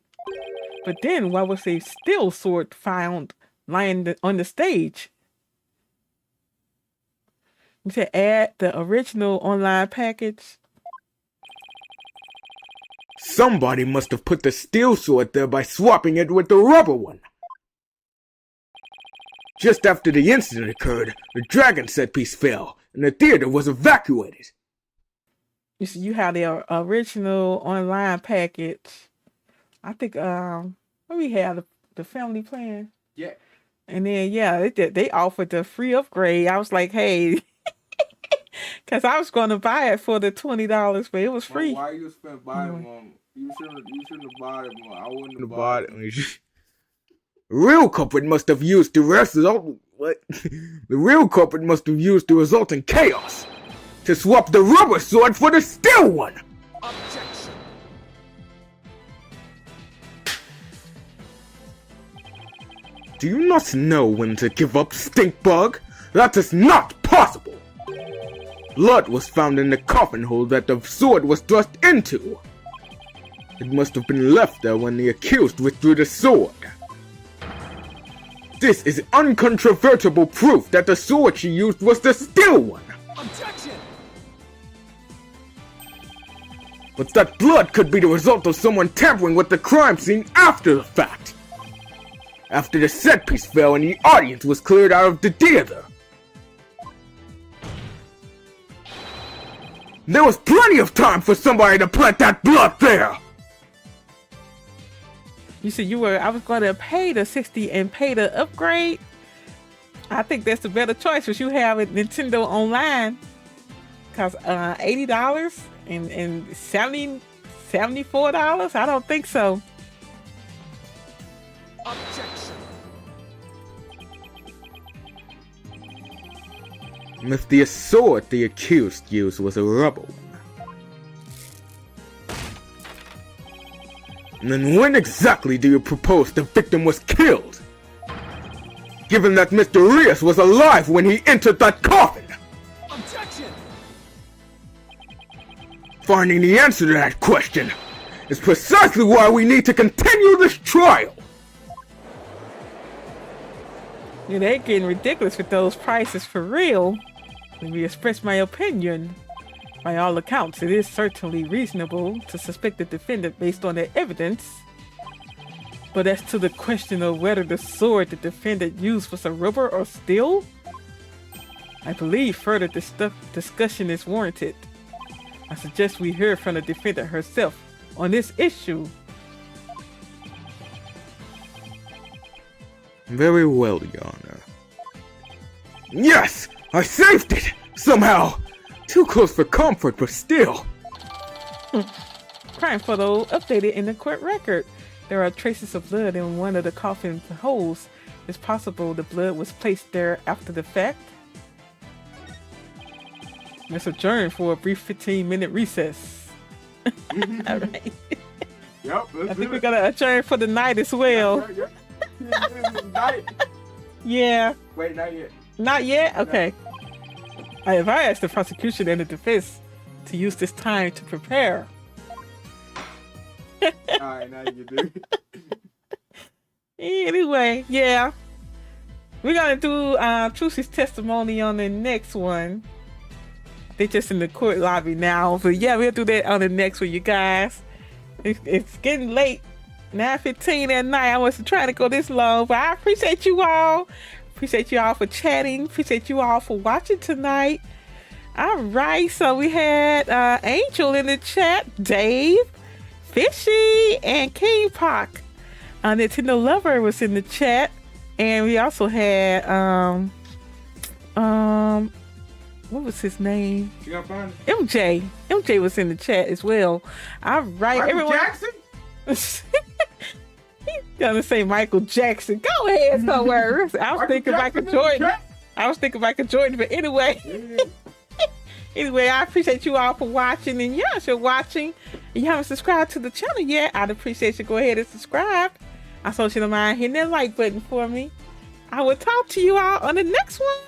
Speaker 1: But then why was a steel sword found lying on the stage? You said add the original online package.
Speaker 3: Somebody must have put the steel sword there by swapping it with the rubber one. Just after the incident occurred, the dragon set piece fell, and the theater was evacuated.
Speaker 1: You see, you have the original online package. I think we have the family plan.
Speaker 2: Yeah.
Speaker 1: And then they offered the free upgrade. I was like, hey, because I was going to buy it for the $20, but it was free.
Speaker 2: Why you spent buying one? You shouldn't have bought it more. I wouldn't have
Speaker 3: bought it. Real culprit must have used the rest of the... What? The real culprit must have used the resulting chaos to swap the rubber sword for the steel one.
Speaker 4: Objection.
Speaker 3: Do you not know when to give up, Stinkbug? That is not possible! Blood was found in the coffin hole that the sword was thrust into. It must have been left there when the accused withdrew the sword. This is uncontrovertible proof that the sword she used was the steel one.
Speaker 4: Objection.
Speaker 3: But that blood could be the result of someone tampering with the crime scene after the fact. After the set piece fell and the audience was cleared out of the theater. There was plenty of time for somebody to plant that blood there!
Speaker 1: You said I was going to pay the 60 and pay the upgrade. I think that's the better choice because you have it Nintendo Online. Cause $80 and $74? I don't think so.
Speaker 4: Objection.
Speaker 3: If the sword the accused used was a rubber one, then when exactly do you propose the victim was killed? Given that Mr. Rios was alive when he entered that coffin!
Speaker 4: Objection.
Speaker 3: Finding the answer to that question is precisely why we need to continue this trial!
Speaker 1: Yeah, they're getting ridiculous with those prices for real. Let me express my opinion. By all accounts, it is certainly reasonable to suspect the defendant based on their evidence. But as to the question of whether the sword the defendant used was a rubber or steel, I believe further discussion is warranted. I suggest we hear from the defendant herself on this issue.
Speaker 3: Very well, Your Honor. Yes! I saved it! Somehow! Too close for comfort, but still.
Speaker 1: Crime photo updated in the court record. There are traces of blood in one of the coffin holes. It's possible the blood was placed there after the fact. Let's adjourn for a brief 15-minute recess. All right.
Speaker 2: Yep,
Speaker 1: I think we're gonna adjourn for the night as well.
Speaker 2: Night.
Speaker 1: Yeah.
Speaker 2: Wait, not yet.
Speaker 1: Not yet? Okay. I advise the prosecution and the defense to use this time to prepare.
Speaker 2: Alright, now you do.
Speaker 1: Anyway, yeah. We're gonna do Trucy's testimony on the next one. They're just in the court lobby now. But yeah, we'll do that on the next one, you guys. It's getting late. 9:15 at night. I wasn't trying to go this long, but I appreciate you all. Appreciate you all for chatting. Appreciate you all for watching tonight. All right, so we had Angel in the chat, Dave, Fishy, and King Pock. Nintendo Lover was in the chat, and we also had what was his name?
Speaker 2: You gotta find it.
Speaker 1: MJ. MJ was in the chat as well. All right,
Speaker 2: Michael
Speaker 1: everyone.
Speaker 2: Jackson?
Speaker 1: He's gonna say Michael Jackson. Go ahead somewhere. I was thinking Michael Jordan. I was thinking Michael Jordan, but anyway.
Speaker 2: Yeah.
Speaker 1: Anyway, I appreciate you all for watching. And yeah, if you're watching and you haven't subscribed to the channel yet, I'd appreciate you go ahead and subscribe. I also you don't mind hitting that like button for me. I will talk to you all on the next one.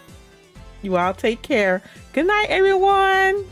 Speaker 1: You all take care. Good night, everyone.